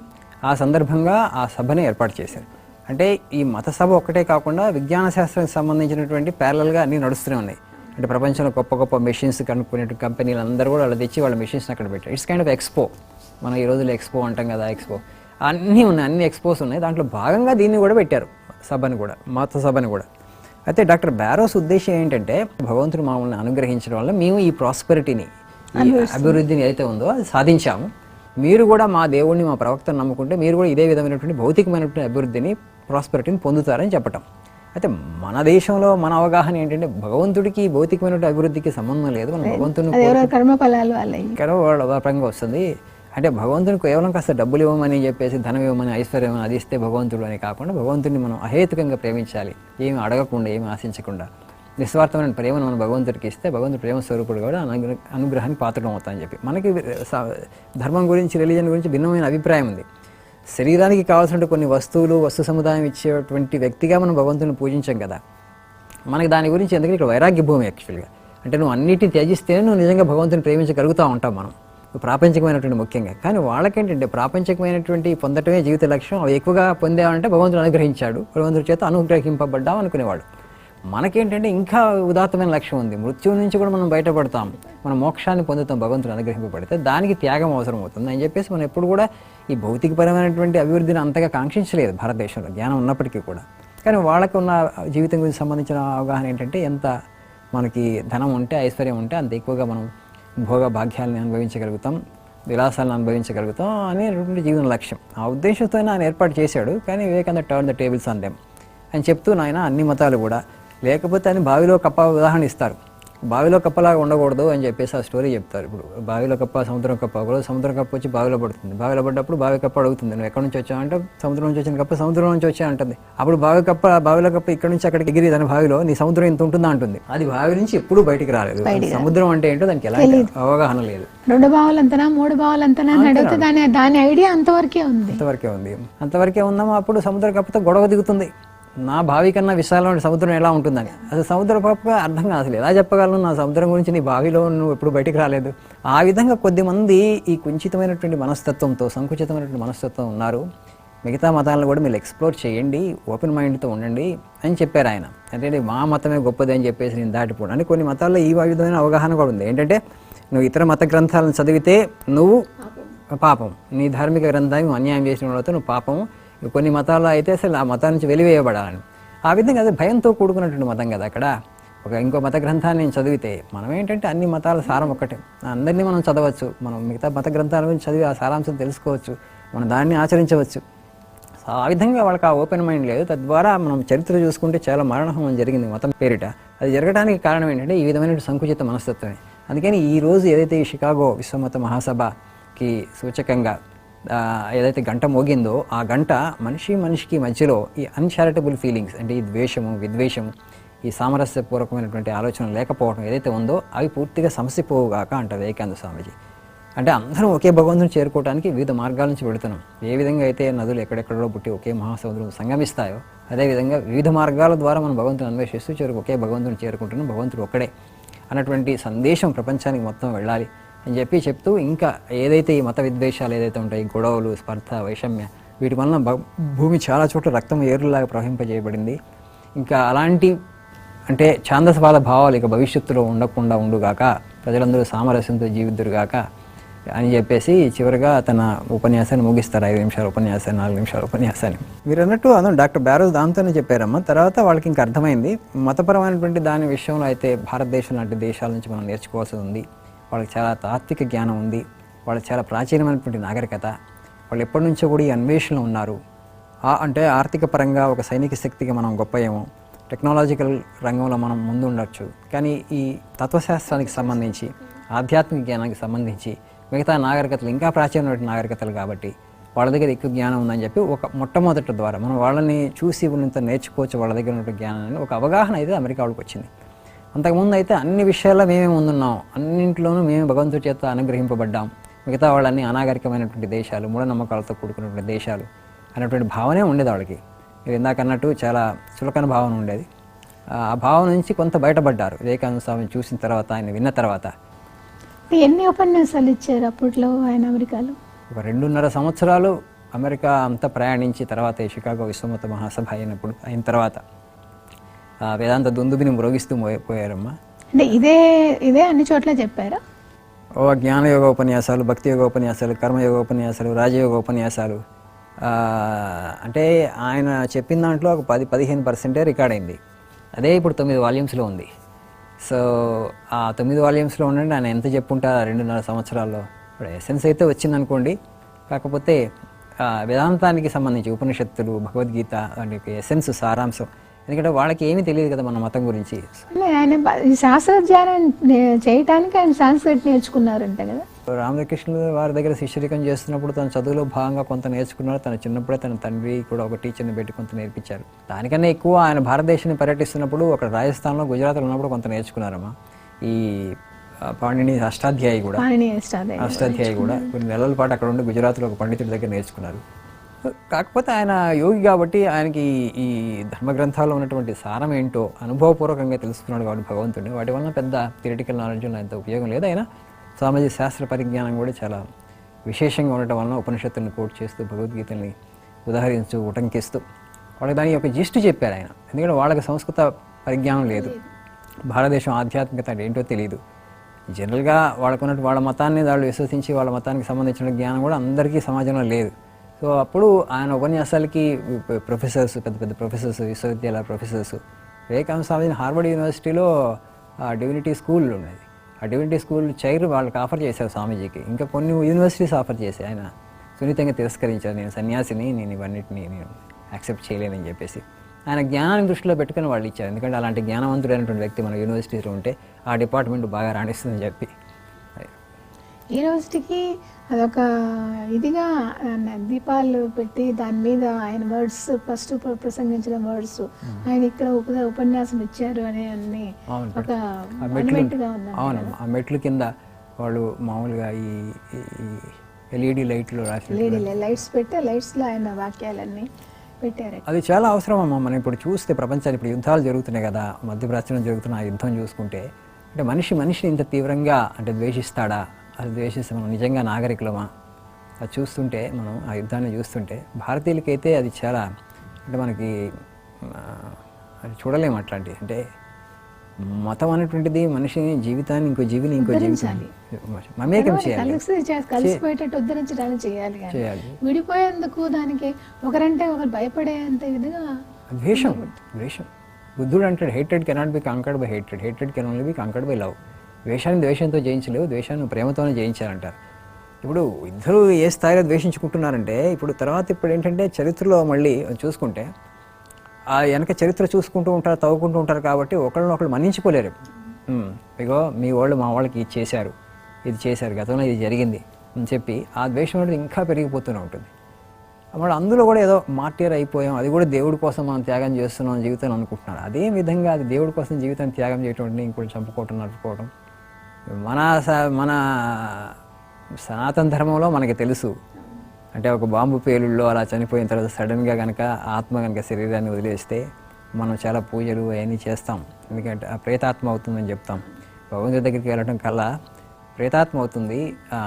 ఆ సందర్భంగా ఆ సభని ఏర్పాటు చేశారు. అంటే ఈ మత సభ ఒకటే కాకుండా విజ్ఞాన శాస్త్రానికి సంబంధించినటువంటి ప్యారలల్గా అన్నీ నడుస్తూనే ఉన్నాయి. అంటే ప్రపంచంలో గొప్ప గొప్ప మెషిన్స్ కనుక్కునే కంపెనీలు అందరూ కూడా అలా తెచ్చి వాళ్ళ మెషిన్స్ని అక్కడ పెట్టారు. It's kind of expo. మనం ఈ రోజుల్లో ఎక్స్పో అంటాం కదా, ఎక్స్పో అన్నీ ఉన్నాయి, అన్ని ఎక్స్పోస్ ఉన్నాయి. దాంట్లో భాగంగా దీన్ని కూడా పెట్టారు, సభని కూడా, మత సభని కూడా. అయితే డాక్టర్ బ్యారోస్ ఉద్దేశం ఏంటంటే భగవంతుడు మమ్మల్ని అనుగ్రహించడం వల్ల మేము ఈ ప్రాస్పెరిటీని, ఈ అభివృద్ధిని ఏదైతే ఉందో అది సాధించాము. మీరు కూడా మా దేవుడిని, మా ప్రవక్తను నమ్ముకుంటే మీరు కూడా ఇదే విధమైనటువంటి భౌతికమైనటువంటి అభివృద్ధిని, ప్రాస్పెరిటీని పొందుతారని చెప్పటం. అయితే మన దేశంలో మన అవగాహన ఏంటంటే భగవంతుడికి భౌతికమైనటువంటి అభివృద్ధికి సంబంధం లేదు, మనం భగవంతుని కర్మఫలాలు పరంగా వస్తుంది. అంటే భగవంతుని కేవలం కాస్త డబ్బులు ఇవ్వమని చెప్పేసి, ధనం ఇవ్వమని, ఐశ్వర్యం అది ఇస్తే భగవంతుడు అని కాకుండా భగవంతుడిని మనం అహేతుకంగా ప్రేమించాలి, ఏమి అడగకుండా, ఏమి ఆశించకుండా నిస్వార్థమైన ప్రేమను మనం భగవంతుడికి ఇస్తే భగవంతుడు ప్రేమ స్వరూపుడు కూడా అనుగ్రహానికి పాత్రడం అవుతామని చెప్పి. మనకి ధర్మం గురించి, రిలీజన్ గురించి భిన్నమైన అభిప్రాయం ఉంది. శరీరానికి కావాల్సిన కొన్ని వస్తువులు, వస్తు సముదాయం ఇచ్చేటువంటి వ్యక్తిగా మనం భగవంతుని పూజించాం కదా. మనకి దాని గురించి ఎందుకంటే ఇక్కడ వైరాగ్య భూమి యాక్చువల్గా. అంటే నువ్వు అన్నిటిని త్యజిస్తేనే నువ్వు నిజంగా భగవంతుని ప్రేమించగలుగుతూ ఉంటాం మనం, ప్రాపంచికమైనటువంటి ముఖ్యంగా. కానీ వాళ్ళకేంటంటే ప్రాపంచికమైనటువంటి పొందటమే జీవిత లక్ష్యం, అవి ఎక్కువగా పొందామంటే భగవంతుడు అనుగ్రహించాడు, భగవంతుడి చేత అనుగ్రహింపబడ్డాం అనుకునేవాడు. మనకేంటంటే ఇంకా ఉదాత్తమైన లక్ష్యం ఉంది, మృత్యువు నుంచి కూడా మనం బయటపడతాం, మనం మోక్షాన్ని పొందుతాం భగవంతుడు అనుగ్రహింపబడితే. దానికి త్యాగం అవసరం అవుతుంది అని చెప్పేసి మనం ఎప్పుడు కూడా ఈ భౌతికపరమైనటువంటి అభివృద్ధిని అంతగా కాంక్షించలేదు భారతదేశంలో, జ్ఞానం ఉన్నప్పటికీ కూడా. కానీ వాళ్ళకు ఉన్న జీవితం గురించి సంబంధించిన అవగాహన ఏంటంటే ఎంత మనకి ధనం ఉంటే, ఐశ్వర్యం ఉంటే అంత ఎక్కువగా మనం భోగ భాగ్యాలను అనుభవించగలుగుతాం, విలాసాలను అనుభవించగలుగుతాం అనేటువంటి జీవన లక్ష్యం. ఆ ఉద్దేశంతో ఆయన ఏర్పాటు చేశాడు. కానీ Vivekananda turn the tables on them అని చెప్తూ నాయన అన్ని మతాలు కూడా, లేకపోతే అని బావిలో కప్ప ఉదాహరణ ఇస్తారు. బావిలో కప్పలాగా ఉండకూడదు అని చెప్పేసి ఆ స్టోరీ చెప్తారు. ఇప్పుడు బావిలో కప్ప, సముద్రం కప్ప, ఒకరోజు సముద్రం కప్ప వచ్చి బావిలో పడుతుంది. బావిలో పడ్డప్పుడు బావి కప్ప అడుగుతుంది, నువ్వు ఎక్కడి నుంచి వచ్చావు అంటే సముద్రం నుంచి వచ్చిన కప్ప సముద్రం నుంచి వచ్చా అంటుంది. అప్పుడు బావిలో కప్ప ఇక్కడ నుంచి అక్కడికి ఎగిరి తన బావిలో నీ సముద్రం ఎంత ఉంటుందా అంటుంది. అది బావి నుంచి ఎప్పుడూ బయటికి రాలేదు. సముద్రం అంటే ఏంటో దానికి ఎలా అవగాహన లేదు. 2 బావులంతనా 3 బావులంతనా అడిగితే దాని ఐడియా అంతవరకే ఉంది. అంతవరకే ఉందామా. అప్పుడు సముద్ర కప్పతో గొడవ దిగుతుంది. నా భావి కన్నా విశాలమైన సముద్రం ఎలా ఉంటుందని. అసలు సముద్ర పాప అర్థం కాదు, అసలు ఎలా చెప్పగలను నా సముద్రం గురించి, నీ భావిలో నువ్వు ఎప్పుడు బయటికి రాలేదు. ఆ విధంగా కొద్దిమంది ఈ కుంచితమైనటువంటి మనస్తత్వంతో, సంకుచితమైనటువంటి మనస్తత్వం ఉన్నారు. మిగతా మతాలను కూడా మీరు ఎక్స్ప్లోర్ చేయండి, ఓపెన్ మైండ్తో ఉండండి అని చెప్పారు ఆయన. అంటే మా మతమే గొప్పది అని చెప్పేసి నేను దాటిపోవడం అని. కొన్ని మతాల్లో ఈ విధమైన అవగాహన కూడా ఉంది. ఏంటంటే నువ్వు ఇతర మత గ్రంథాలను చదివితే నువ్వు పాపం, నీ ధార్మిక గ్రంథాన్ని అన్యాయం చేసిన వాళ్ళతో నువ్వు పాపం. కొన్ని మతాల్లో అయితే అసలు ఆ మతం నుంచి వెలివేయబడాలని. ఆ విధంగా అది భయంతో కూడుకున్నటువంటి మతం కదా. అక్కడ ఇంకో మత గ్రంథాన్ని నేను చదివితే, మనం ఏంటంటే అన్ని మతాల సారం ఒక్కటే, అందరినీ మనం చదవచ్చు, మనం మిగతా మత గ్రంథాల గురించి చదివి ఆ సారాంశం తెలుసుకోవచ్చు, మనం దాన్ని ఆచరించవచ్చు. ఆ విధంగా వాళ్ళకి ఆ ఓపెన్ మైండ్ లేదు. తద్వారా మనం చరిత్ర చూసుకుంటే చాలా మరణహోమం జరిగింది మతం పేరిట. అది జరగడానికి కారణం ఏంటంటే ఈ విధమైన సంకుచిత మనస్తత్వమే. అందుకని ఈ రోజు ఏదైతే ఈ షికాగో విశ్వమత మహాసభకి సూచకంగా ఏదైతే గంట మోగిందో, ఆ గంట మనిషికి మధ్యలో ఈ అన్చారిటబుల్ ఫీలింగ్స్, అంటే ఈ ద్వేషము, విద్వేషము, ఈ సామరస్యపూర్వకమైనటువంటి ఆలోచన లేకపోవడం ఏదైతే ఉందో అవి పూర్తిగా సమసిపోవుగాక అంటారు వివేకానంద స్వామీజీ. అంటే అందరం ఒకే భగవంతుని చేరుకోవడానికి వివిధ మార్గాల నుంచి వెళుతున్నాం. ఏ విధంగా అయితే నదులు ఎక్కడెక్కడో పుట్టి ఒకే మహాసముద్రం సంగమిస్తాయో, అదేవిధంగా వివిధ మార్గాల ద్వారా మనం భగవంతుని అన్వేషిస్తూ ఒకే భగవంతుని చేరుకుంటున్నాం, భగవంతుడు ఒక్కడే అన్నటువంటి సందేశం ప్రపంచానికి మొత్తం వెళ్ళాలి అని చెప్తూ, ఇంకా ఏదైతే ఈ మత విద్వేషాలు ఏదైతే ఉంటాయి, గొడవలు, స్పర్ధ, వైషమ్య, వీటి వలన భూమి చాలా చోట్ల రక్తం ఏరులాగా ప్రవహింపజేయబడింది. ఇంకా అలాంటి అంటే ఛాందసవాద భావాలు ఇక భవిష్యత్తులో ఉండకుండా ఉండుగాక, ప్రజలందరూ సామరస్యంతో జీవిద్దురుగాక అని చెప్పేసి చివరిగా తన ఉపన్యాసాన్ని ముగిస్తారు. 5 నిమిషాల ఉపన్యాసాన్ని, 4 నిమిషాల ఉపన్యాసాన్ని. మీరు అన్నట్టు డాక్టర్ బ్యారోస్ దాంతోనే చెప్పారమ్మా. తర్వాత వాళ్ళకి ఇంకా అర్థమైంది మతపరమైనటువంటి దాని విషయంలో అయితే భారతదేశం లాంటి దేశాల నుంచి మనం నేర్చుకోవాల్సి ఉంది. వాళ్ళకి చాలా తాత్విక జ్ఞానం ఉంది, వాళ్ళకి చాలా ప్రాచీనమైనటువంటి నాగరికత, వాళ్ళు ఎప్పటి నుంచో కూడా ఈ అన్వేషణలో ఉన్నారు. అంటే ఆర్థిక పరంగా ఒక సైనిక శక్తిగా మనం గొప్పయేమో, టెక్నాలజికల్ రంగంలో మనం ముందు ఉండొచ్చు, కానీ ఈ తత్వశాస్త్రానికి సంబంధించి, ఆధ్యాత్మిక జ్ఞానానికి సంబంధించి మిగతా నాగరికతలు ఇంకా ప్రాచీనమైన నాగరికతలు కాబట్టి వాళ్ళ దగ్గర ఎక్కువ జ్ఞానం ఉందని చెప్పి ఒక మొట్టమొదటి ద్వారా మనం వాళ్ళని చూసి ఉన్నంత నేర్చుకోవచ్చు, వాళ్ళ దగ్గర ఉన్న జ్ఞానాన్ని ఒక అవగాహన అయితే అమెరికా వాళ్ళకి వచ్చింది. అంతకుముందు అయితే అన్ని విషయాల్లో మేమే ముందున్నాం, అన్నింటిలోనూ మేమే భగవంతుడి చేత అనుగ్రహింపబడ్డాం, మిగతా వాళ్ళని అనాగరికమైనటువంటి దేశాలు, మూఢనమ్మకాలతో కూడుకున్నటువంటి దేశాలు అనేటువంటి భావనే ఉండేది వాళ్ళకి. మీరు ఇందాక అన్నట్టు చాలా చులకన భావన ఉండేది. ఆ భావన నుంచి కొంత బయటపడ్డారు వివేకానంద స్వామిని చూసిన తర్వాత, ఆయన విన్న తర్వాత. ఎన్ని ఉపన్యాసాలు ఇచ్చారు అప్పట్లో ఆయన అమెరికాలో? ఒక 2.5 సంవత్సరాలు అమెరికా అంతా ప్రయాణించి తర్వాత షికాగో విశ్వమత మహాసభ అయిన తర్వాత వేదాంత దుందుబిని మ్రోగిస్తూ పోయారమ్మా. అంటే ఇదే అన్ని చోట్ల చెప్పారా? జ్ఞానయోగ ఉపన్యాసాలు, భక్తి యోగ ఉపన్యాసాలు, కర్మయోగ ఉపన్యాసాలు, రాజయోగ ఉపన్యాసాలు. అంటే ఆయన చెప్పిన దాంట్లో ఒక 10-15% రికార్డ్ అయింది. అదే ఇప్పుడు 9 వాల్యూమ్స్లో ఉంది. సో ఆ 9 వాల్యూమ్స్లో ఉండండి ఆయన ఎంత చెప్పుంటారు 2.5 సంవత్సరాల్లో. ఇప్పుడు ఎసెన్స్ అయితే వచ్చిందనుకోండి, కాకపోతే వేదాంతానికి సంబంధించి ఉపనిషత్తులు, భగవద్గీత వాటి ఎసెన్స్, సారాంశం, ఎందుకంటే వాళ్ళకి ఏమీ తెలియదు కదా మన మతం గురించి. ఆయన శాస్త్రజ్ఞానం చేయటానికి ఆయన సాంస్క్రిట్ నేర్చుకున్నారంట కదా. రామకృష్ణుల వారి దగ్గర శిష్యరికం చేస్తున్నప్పుడు తన చదువులో భాగంగా కొంత నేర్చుకున్నారు. తన చిన్నప్పుడే తన తండ్రి కూడా ఒక టీచర్ని పెట్టి కొంత నేర్పించారు. దానికన్నా ఎక్కువ ఆయన భారతదేశాన్ని పర్యటిస్తున్నప్పుడు అక్కడ రాజస్థాన్లో, గుజరాత్లో ఉన్నప్పుడు కొంత నేర్చుకున్నారమ్మా. ఈ పాణిని అష్టాధ్యాయి కూడా కొన్ని నెలల పాటు అక్కడ ఉండి గుజరాత్లో ఒక పండితుడి దగ్గర నేర్చుకున్నారు. కాకపోతే ఆయన యోగి కాబట్టి ఆయనకి ఈ ధర్మగ్రంథాల్లో ఉన్నటువంటి సారం ఏంటో అనుభవపూర్వకంగా తెలుసుకున్నాడు కాబట్టి భగవంతుడిని. వాటి వలన పెద్ద థియరిటికల్ నాలెడ్జ్లో ఎంత ఉపయోగం లేదు. అయినా సామాజిక శాస్త్ర పరిజ్ఞానం కూడా చాలా విశేషంగా ఉండటం వలన ఉపనిషత్తులను కోట్ చేస్తూ, భగవద్గీతల్ని ఉదహరిస్తూ, ఉటంకిస్తూ వాళ్ళకి దాని యొక్క జిస్ట్ చెప్పారు ఆయన. ఎందుకంటే వాళ్ళకి సంస్కృత పరిజ్ఞానం లేదు, భారతదేశం ఆధ్యాత్మికత ఏంటో తెలియదు. జనరల్గా వాళ్ళకున్నట్టు వాళ్ళ మతాన్ని వాళ్ళు విశ్వసించి వాళ్ళ మతానికి సంబంధించిన జ్ఞానం కూడా అందరికీ సమాజంలో లేదు. సో అప్పుడు ఆయన ఉపన్యాసాలకి ప్రొఫెసర్స్, పెద్ద పెద్ద ప్రొఫెసర్స్, విశ్వవిద్యాలయ ప్రొఫెసర్స్, వివేకానంద స్వామి హార్వర్డ్ యూనివర్సిటీలో డివినిటీ స్కూల్ ఉండేది. ఆ డివినిటీ స్కూల్ చైర్ వాళ్ళకి ఆఫర్ చేశారు స్వామీజీకి. ఇంకా కొన్ని యూనివర్సిటీస్ ఆఫర్ చేసి ఆయన సున్నితంగా తిరస్కరించారు. నేను సన్యాసిని, నేను ఇవన్నిటిని నేను యాక్సెప్ట్ చేయలేనని చెప్పేసి ఆయన జ్ఞానాన్ని దృష్టిలో పెట్టుకుని వాళ్ళు ఇచ్చారు. ఎందుకంటే అలాంటి జ్ఞానవంతుడైనటువంటి వ్యక్తి మన యూనివర్సిటీలో ఉంటే ఆ డిపార్ట్మెంట్ బాగా రాణిస్తుందని చెప్పి. యూనివర్సిటీకి అదొక ఇదిగా దీపాలు పెట్టి దాని మీద ఆయన వర్డ్స్, ఫస్ట్ ప్రసంగించిన వర్డ్స్, ఆయన ఇక్కడ ఉపన్యాసం ఇచ్చారు అనే ఒక మాన్యుమెంట్గా ఉంది. అవును, ఆ మెట్లు కింద వాళ్ళు మామూలుగా ఈ ఎల్ఈడి లైట్లు రాసి లైట్స్ పెట్టి లైట్స్లో ఆయన వాక్యాలన్నీ పెట్టారు. అది చాలా అవసరం అమ్మా. మనం ఇప్పుడు చూస్తే ప్రపంచాన్ని ఇప్పుడు యుద్ధాలు జరుగుతున్నాయి కదా, మధ్యప్రాచ్యంలో జరుగుతున్న ఆ యుద్ధం చూసుకుంటే అంటే మనిషిని ఇంత తీవ్రంగా అంటే ద్వేషిస్తాడా, అది ద్వేషిస్తే మనం నిజంగా నాగరికులమా, అది చూస్తుంటే మనం ఆ యుద్ధాన్ని చూస్తుంటే భారతీయులకైతే అది చాలా అంటే మనకి అది చూడలేము అట్లాంటి. అంటే మతం అనేటువంటిది మనిషిని జీవితాన్ని ఇంకో జీవిని ఇంకో జీవితాన్ని మమేకం చేయాలి, కలిసిపోయేటట్టు ఉద్ధరించడానికి చేయాలి. చేయాలి. విడిపోయేందుకు దానికి ఒకరంటే ఒకరు భయపడేంత విధంగా ద్వేషం. బుద్ధుడు అంటాడు hated cannot be conquered by hated, hated can only B conquered by love. ద్వేషాన్ని ద్వేషంతో జయించలేవు, ద్వేషాన్ని ప్రేమతోనే జయించాలంటారు. ఇప్పుడు ఇద్దరు ఏ స్థాయిలో ద్వేషించుకుంటున్నారంటే ఇప్పుడు ఏంటంటే చరిత్రలో మళ్ళీ చూసుకుంటే ఆ వెనక చరిత్ర చూసుకుంటూ ఉంటారు, తవ్వుకుంటూ ఉంటారు కాబట్టి ఒకళ్ళనొకళ్ళు మన్నించుకోలేరు. ఇగో మీ వాళ్ళు మా వాళ్ళకి ఇది చేశారు, గతంలో ఇది జరిగింది అని చెప్పి ఆ ద్వేషం అనేది ఇంకా పెరిగిపోతూనే ఉంటుంది. మళ్ళీ అందులో కూడా ఏదో మార్టీర్ అయిపోయాం, అది కూడా దేవుడి కోసం మనం త్యాగం చేస్తున్నాం జీవితాన్ని అనుకుంటున్నారు. అదే విధంగా అది దేవుడి కోసం జీవితాన్ని త్యాగం చేయటం, ఇంకోటి చంపుకోవటం, నడుపుకోవటం మన సనాతన ధర్మంలో మనకి తెలుసు. అంటే ఒక బాంబు పేలుల్లో అలా చనిపోయిన తర్వాత సడన్గా కనుక ఆత్మ కనుక శరీరాన్ని వదిలేస్తే మనం చాలా పూజలు అవన్నీ చేస్తాం. ఎందుకంటే ఆ ప్రేతాత్మ అవుతుందని చెప్తాం. భగవంతుడి దగ్గరికి వెళ్ళడం కల్లా ప్రేతాత్మ అవుతుంది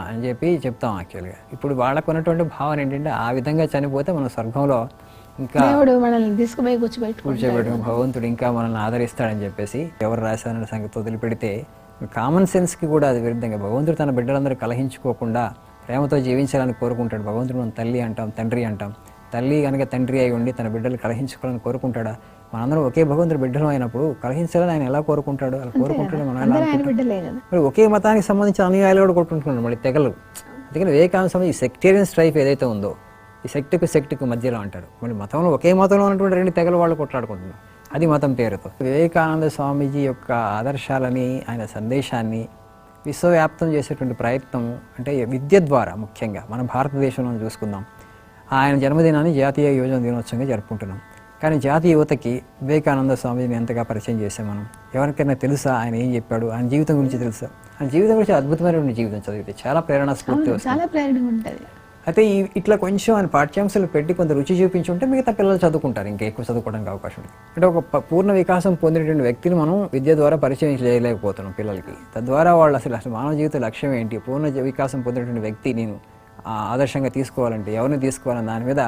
అని చెప్పి చెప్తాం యాక్చువల్గా. ఇప్పుడు వాళ్ళకు ఉన్నటువంటి భావన ఏంటంటే ఆ విధంగా చనిపోతే మన స్వర్గంలో ఇంకా మనల్ని తీసుకుపోయి కూర్చోబెట్టుకుని భగవంతుడు ఇంకా మనల్ని ఆదరిస్తాడని చెప్పేసి ఎవరు రాశారన్న సంగతి వదిలిపెడితే కామన్ సెన్స్కి కూడా అది విరుద్ధంగా భగవంతుడు తన బిడ్డలందరూ కలహించుకోకుండా ప్రేమతో జీవించాలని కోరుకుంటాడు. భగవంతుడు మనం తల్లి అంటాం, తండ్రి అంటాం. తల్లి కనుక తండ్రి అయి ఉండి తన బిడ్డలు కలహించుకోవాలని కోరుకుంటాడా? మనందరం ఒకే భగవంతుడి బిడ్డలు అయినప్పుడు కలహించాలని ఆయన ఎలా కోరుకుంటాడు? అలా కోరుకుంటాడు. మనం ఎలా అనుకుంటాం? మరి ఒకే మతానికి సంబంధించిన అనుయాయులు కూడా కొట్టుకుంటున్నాడు మళ్ళీ తెగలు. అందుకని వివేకానంద సంబంధించి ఈ సెక్టేరియన్ స్ట్రైఫ్ ఏదైతే ఉందో, ఈ సెక్ట్కు మధ్యలో అంటారు. మళ్ళీ మతంలో ఒకే మతంలో ఉన్నటువంటి రెండు తెగలు వాళ్ళు కొట్లాడుకుంటున్నారు, అది మతం పేరుతో. వివేకానంద స్వామీజీ యొక్క ఆదర్శాలని, ఆయన సందేశాన్ని విశ్వవ్యాప్తం చేసేటువంటి ప్రయత్నం అంటే విద్య ద్వారా ముఖ్యంగా మన భారతదేశంలో చూసుకుందాం. ఆయన జన్మదినాన్ని జాతీయ యువజన దినోత్సవంగా జరుపుకుంటున్నాం. కానీ జాతీయ యువతకి వివేకానంద స్వామీజీని ఎంతగా పరిచయం చేసాం మనం? ఎవరికైనా తెలుసా ఆయన ఏం చెప్పాడు? ఆయన జీవితం గురించి తెలుసా? ఆయన జీవితం గురించి అద్భుతమైనటువంటి జీవితం చదివితే చాలా ప్రేరణ స్ఫూర్తి వస్తుంది. అయితే ఇట్లా కొంచెం ఆయన పాఠ్యాంశాలు పెట్టి కొంత రుచి చూపించుంటే మిగతా పిల్లలు చదువుకుంటారు, ఇంకా ఎక్కువ చదువుకోవడానికి అవకాశం ఉంది. అంటే ఒక పూర్ణ వికాసం పొందినటువంటి వ్యక్తిని మనం విద్య ద్వారా పరిచయం చేయలేకపోతున్నాం పిల్లలకి. తద్వారా వాళ్ళు అసలు మానవ జీవిత లక్ష్యం ఏంటి, పూర్ణ వికాసం పొందినటువంటి వ్యక్తి నేను ఆదర్శంగా తీసుకోవాలంటే ఎవరిని తీసుకోవాలని దాని మీద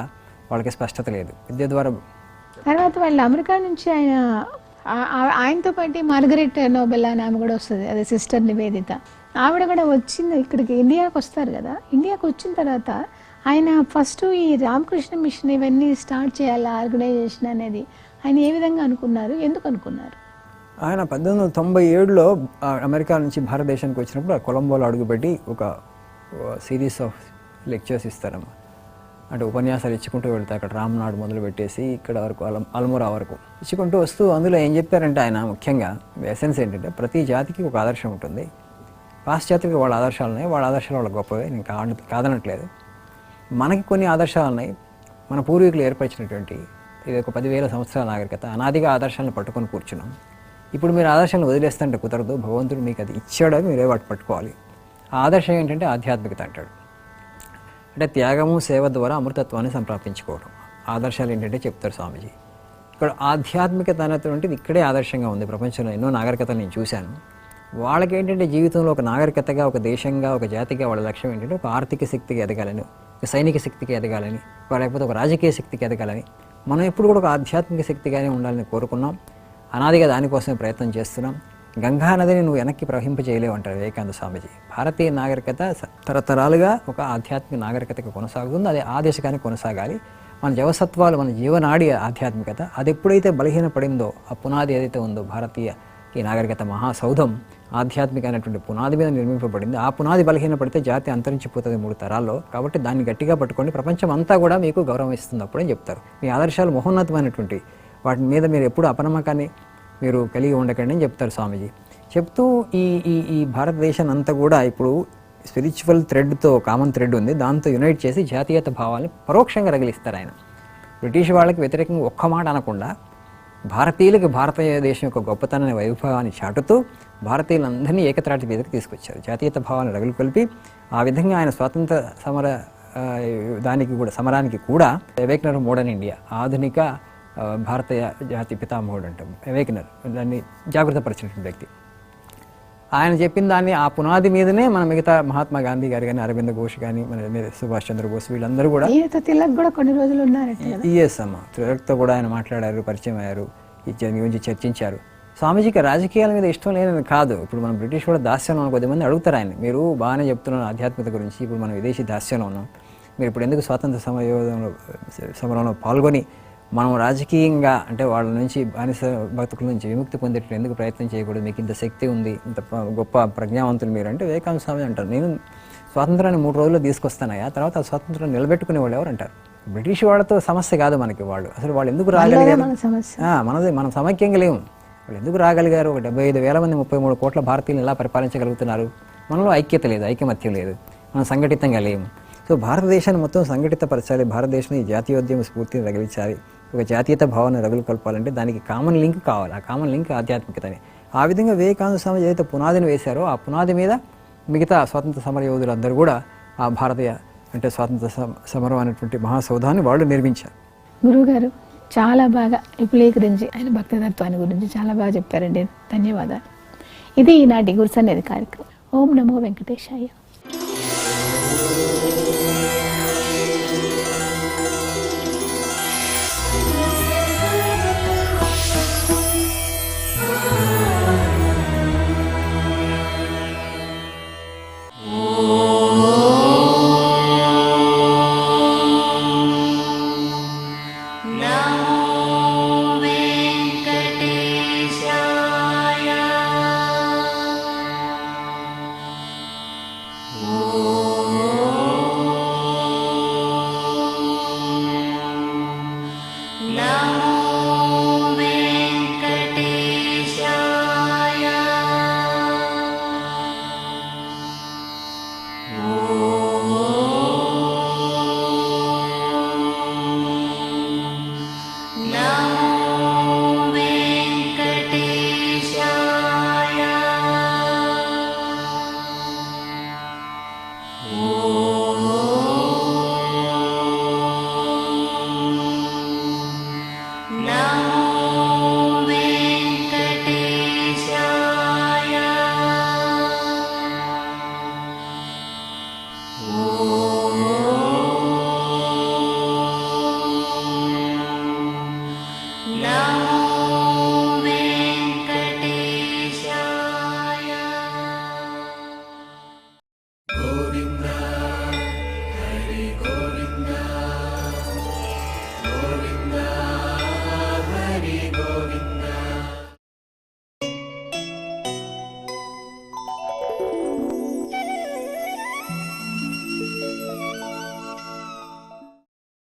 వాళ్ళకి స్పష్టత లేదు. విద్య ద్వారా తర్వాత వాళ్ళు అమెరికా నుంచి ఆయనతో పాటు మార్గరెట్ నోబెల్ అని ఆమె కూడా వస్తుంది, అదే సిస్టర్ నివేదిత. ఆవిడ కూడా వచ్చింది ఇక్కడికి, ఇండియాకి వస్తారు కదా. ఇండియాకి వచ్చిన తర్వాత ఆయన ఫస్ట్ ఈ రామకృష్ణ మిషన్ ఇవన్నీ స్టార్ట్ చేయాలి ఆర్గనైజేషన్ అనేది ఆయన ఏ విధంగా అనుకున్నారు, ఎందుకు అనుకున్నారు? ఆయన 1897లో అమెరికా నుంచి భారతదేశానికి వచ్చినప్పుడు కొలంబోలో అడుగుపెట్టి ఒక సిరీస్ ఆఫ్ లెక్చర్స్ ఇస్తారమ్మా. అంటే ఉపన్యాసాలు ఇచ్చుకుంటూ వెళ్తారు. అక్కడ రామ్నాడ్ మొదలు పెట్టేసి ఇక్కడ వరకు అల్మోరా వరకు ఇచ్చుకుంటూ వస్తూ అందులో ఏం చెప్పారంటే ఆయన ముఖ్యంగా ఎసెన్స్ ఏంటంటే ప్రతి జాతికి ఒక ఆదర్శం ఉంటుంది. పాశ్చాత్యులకు వాళ్ళ ఆదర్శాలు ఉన్నాయి, వాళ్ళ ఆదర్శాలు వాళ్ళ గొప్పవే, నేను కాదనట్లేదు. మనకి కొన్ని ఆదర్శాలు ఉన్నాయి, మన పూర్వీకులు ఏర్పరిచినటువంటి. ఇది ఒక 10,000 సంవత్సరాల నాగరికత, అనాదిగా ఆదర్శాలను పట్టుకొని కూర్చున్నాం. ఇప్పుడు మీరు ఆదర్శాలను వదిలేస్తుంటే కుదరదు, భగవంతుడు మీకు అది ఇచ్చాడో మీరే వాటి పట్టుకోవాలి. ఆ ఆదర్శం ఏంటంటే ఆధ్యాత్మికత అంటాడు. అంటే త్యాగము సేవ ద్వారా అమృతత్వాన్ని సంప్రాప్తించుకోవడం. ఆదర్శాలు ఏంటంటే చెప్తారు స్వామీజీ. ఇక్కడ ఆధ్యాత్మికత అనేటువంటిది ఇక్కడే ఆదర్శంగా ఉంది. ప్రపంచంలో ఎన్నో నాగరికతలు నేను చూశాను. వాళ్ళకి ఏంటంటే జీవితంలో ఒక నాగరికతగా, ఒక దేశంగా, ఒక జాతిగా వాళ్ళ లక్ష్యం ఏంటంటే ఒక ఆర్థిక శక్తికి ఎదగాలని, ఒక సైనిక శక్తికి ఎదగాలని, లేకపోతే ఒక రాజకీయ శక్తికి ఎదగాలని. మనం ఎప్పుడు కూడా ఒక ఆధ్యాత్మిక శక్తిగానే ఉండాలని కోరుకున్నాం. అనాదిగా దానికోసమే ప్రయత్నం చేస్తున్నాం. గంగా నదిని నువ్వు వెనక్కి ప్రవహింపజేయలేవు అంటారు వివేకానంద స్వామీజీ. భారతీయ నాగరికత తరతరాలుగా ఒక ఆధ్యాత్మిక నాగరికతకి కొనసాగుతుంది, అది ఆ దిశగానే కొనసాగాలి. మన జవసత్వాలు, మన జీవనాడి ఆధ్యాత్మికత అది ఎప్పుడైతే బలహీనపడిందో, ఆ పునాది ఏదైతే ఉందో భారతీయ ఈ నాగరికత మహాసౌధం ఆధ్యాత్మిక అయినటువంటి పునాది మీద నిర్మింపబడింది. ఆ పునాది బలహీనపడితే జాతి అంతరించిపోతుంది 3 తరాల్లో. కాబట్టి దాన్ని గట్టిగా పట్టుకోండి, ప్రపంచం అంతా కూడా మీకు గౌరవం ఇస్తుంది అప్పుడని చెప్తారు. మీ ఆదర్శాలు మహోన్నతమైనటువంటి, వాటి మీద మీరు ఎప్పుడు అపనమ్మకాన్ని మీరు కలిగి ఉండకండి అని చెప్తారు స్వామీజీ. చెప్తూ ఈ భారతదేశాన్ని అంతా కూడా ఇప్పుడు స్పిరిచువల్ థ్రెడ్తో, కామన్ థ్రెడ్ ఉంది, దాంతో యునైట్ చేసి జాతీయత భావాన్ని పరోక్షంగా రగిలిస్తారు ఆయన. బ్రిటిష్ వాళ్ళకి వ్యతిరేకంగా ఒక్క మాట అనకుండా భారతీయులకు భారతదేశం యొక్క గొప్పతనాన్ని, వైభవాన్ని చాటుతూ భారతీయులందరినీ ఏకత్రాటి మీదకి తీసుకొచ్చారు. జాతీయత భావాన్ని రగులు కలిపి ఆ విధంగా ఆయన స్వాతంత్ర సమర దానికి కూడా సమరానికి కూడా అవేకనర్ మోడర్న్ ఇండియా, ఆధునిక భారతీయ జాతి పితామహుడు అంటాం అవేకనర్, దాన్ని జాగృతపరిచినటువంటి వ్యక్తి. ఆయన చెప్పిన దాన్ని ఆ పునాది మీదనే మన మిగతా మహాత్మా గాంధీ గారు కానీ, అరవింద ఘోష్ కానీ, మన సుభాష్ చంద్రబోస్ వీళ్ళందరూ కూడా తిలక్ కూడా కొన్ని రోజులు ఉన్నారంటే ఈఎస్ అమ్మ తిలక్తో కూడా ఆయన మాట్లాడారు, పరిచయం అయ్యారు, ఈ గురించి చర్చించారు. స్వామీజీకి రాజకీయాల మీద ఇష్టం లేదని కాదు. ఇప్పుడు మనం బ్రిటిష్ కూడా దాస్యంలో కొద్దిమంది అడుగుతారు ఆయన, మీరు బాగానే చెప్తున్నారు ఆధ్యాత్మికత గురించి, ఇప్పుడు మనం విదేశీ దాస్యంలో ఉన్నాం, మీరు ఇప్పుడు ఎందుకు స్వాతంత్ర సమరంలో పాల్గొని మనం రాజకీయంగా అంటే వాళ్ళ నుంచి బానిస భక్తుల నుంచి విముక్తి పొందేటట్టు ఎందుకు ప్రయత్నం చేయకూడదు, మీకు ఇంత శక్తి ఉంది, ఇంత గొప్ప ప్రజ్ఞావంతులు మీరు అంటే వివేకానంద స్వామి అంటారు, నేను స్వాతంత్రాన్ని 3 రోజుల్లో తీసుకొస్తానయ్యా, తర్వాత ఆ స్వాతంత్రాన్ని నిలబెట్టుకునే వాళ్ళు ఎవరు అంటారు. బ్రిటిష్ వాళ్ళతో సమస్య కాదు మనకి, వాళ్ళు ఎందుకు రాగలిగారు, మనం సమైక్యంగా లేము, వాళ్ళు ఎందుకు రాగలిగారు, ఒక 75,000 మంది 33 కోట్ల భారతీయులు ఎలా పరిపాలించగలుగుతున్నారు, మనలో ఐక్యత లేదు, ఐకమత్యం లేదు, మనం సంఘటితంగా లేము. సో భారతదేశాన్ని మొత్తం సంఘటితపరచాలి, భారతదేశంలో ఈ జాతీయోద్యమ స్ఫూర్తిని రగిలించాలి, ఒక జాతీయత భావన రగులు కలపాలంటే దానికి కామన్ లింక్ కావాలి, ఆ కామన్ లింక్ ఆధ్యాత్మికతని. ఆ విధంగా వివేకానంద స్వామి ఏదైతే పునాదిని వేశారో ఆ పునాది మీద మిగతా స్వాతంత్ర సమర యోధులందరూ కూడా ఆ భారతీయ అంటే స్వాతంత్ర సమరం అనేటువంటి మహాసౌధాన్ని వాళ్ళు నిర్మించారు. గురువుగారు చాలా బాగా విపులీకరించి ఆయన భక్తితత్వాన్ని గురించి చాలా బాగా చెప్పారండి. ధన్యవాదాలు. ఇది ఈనాటి గురుసన్నిధి కార్యక్రమం. ఓం నమో వెంకటేశాయ.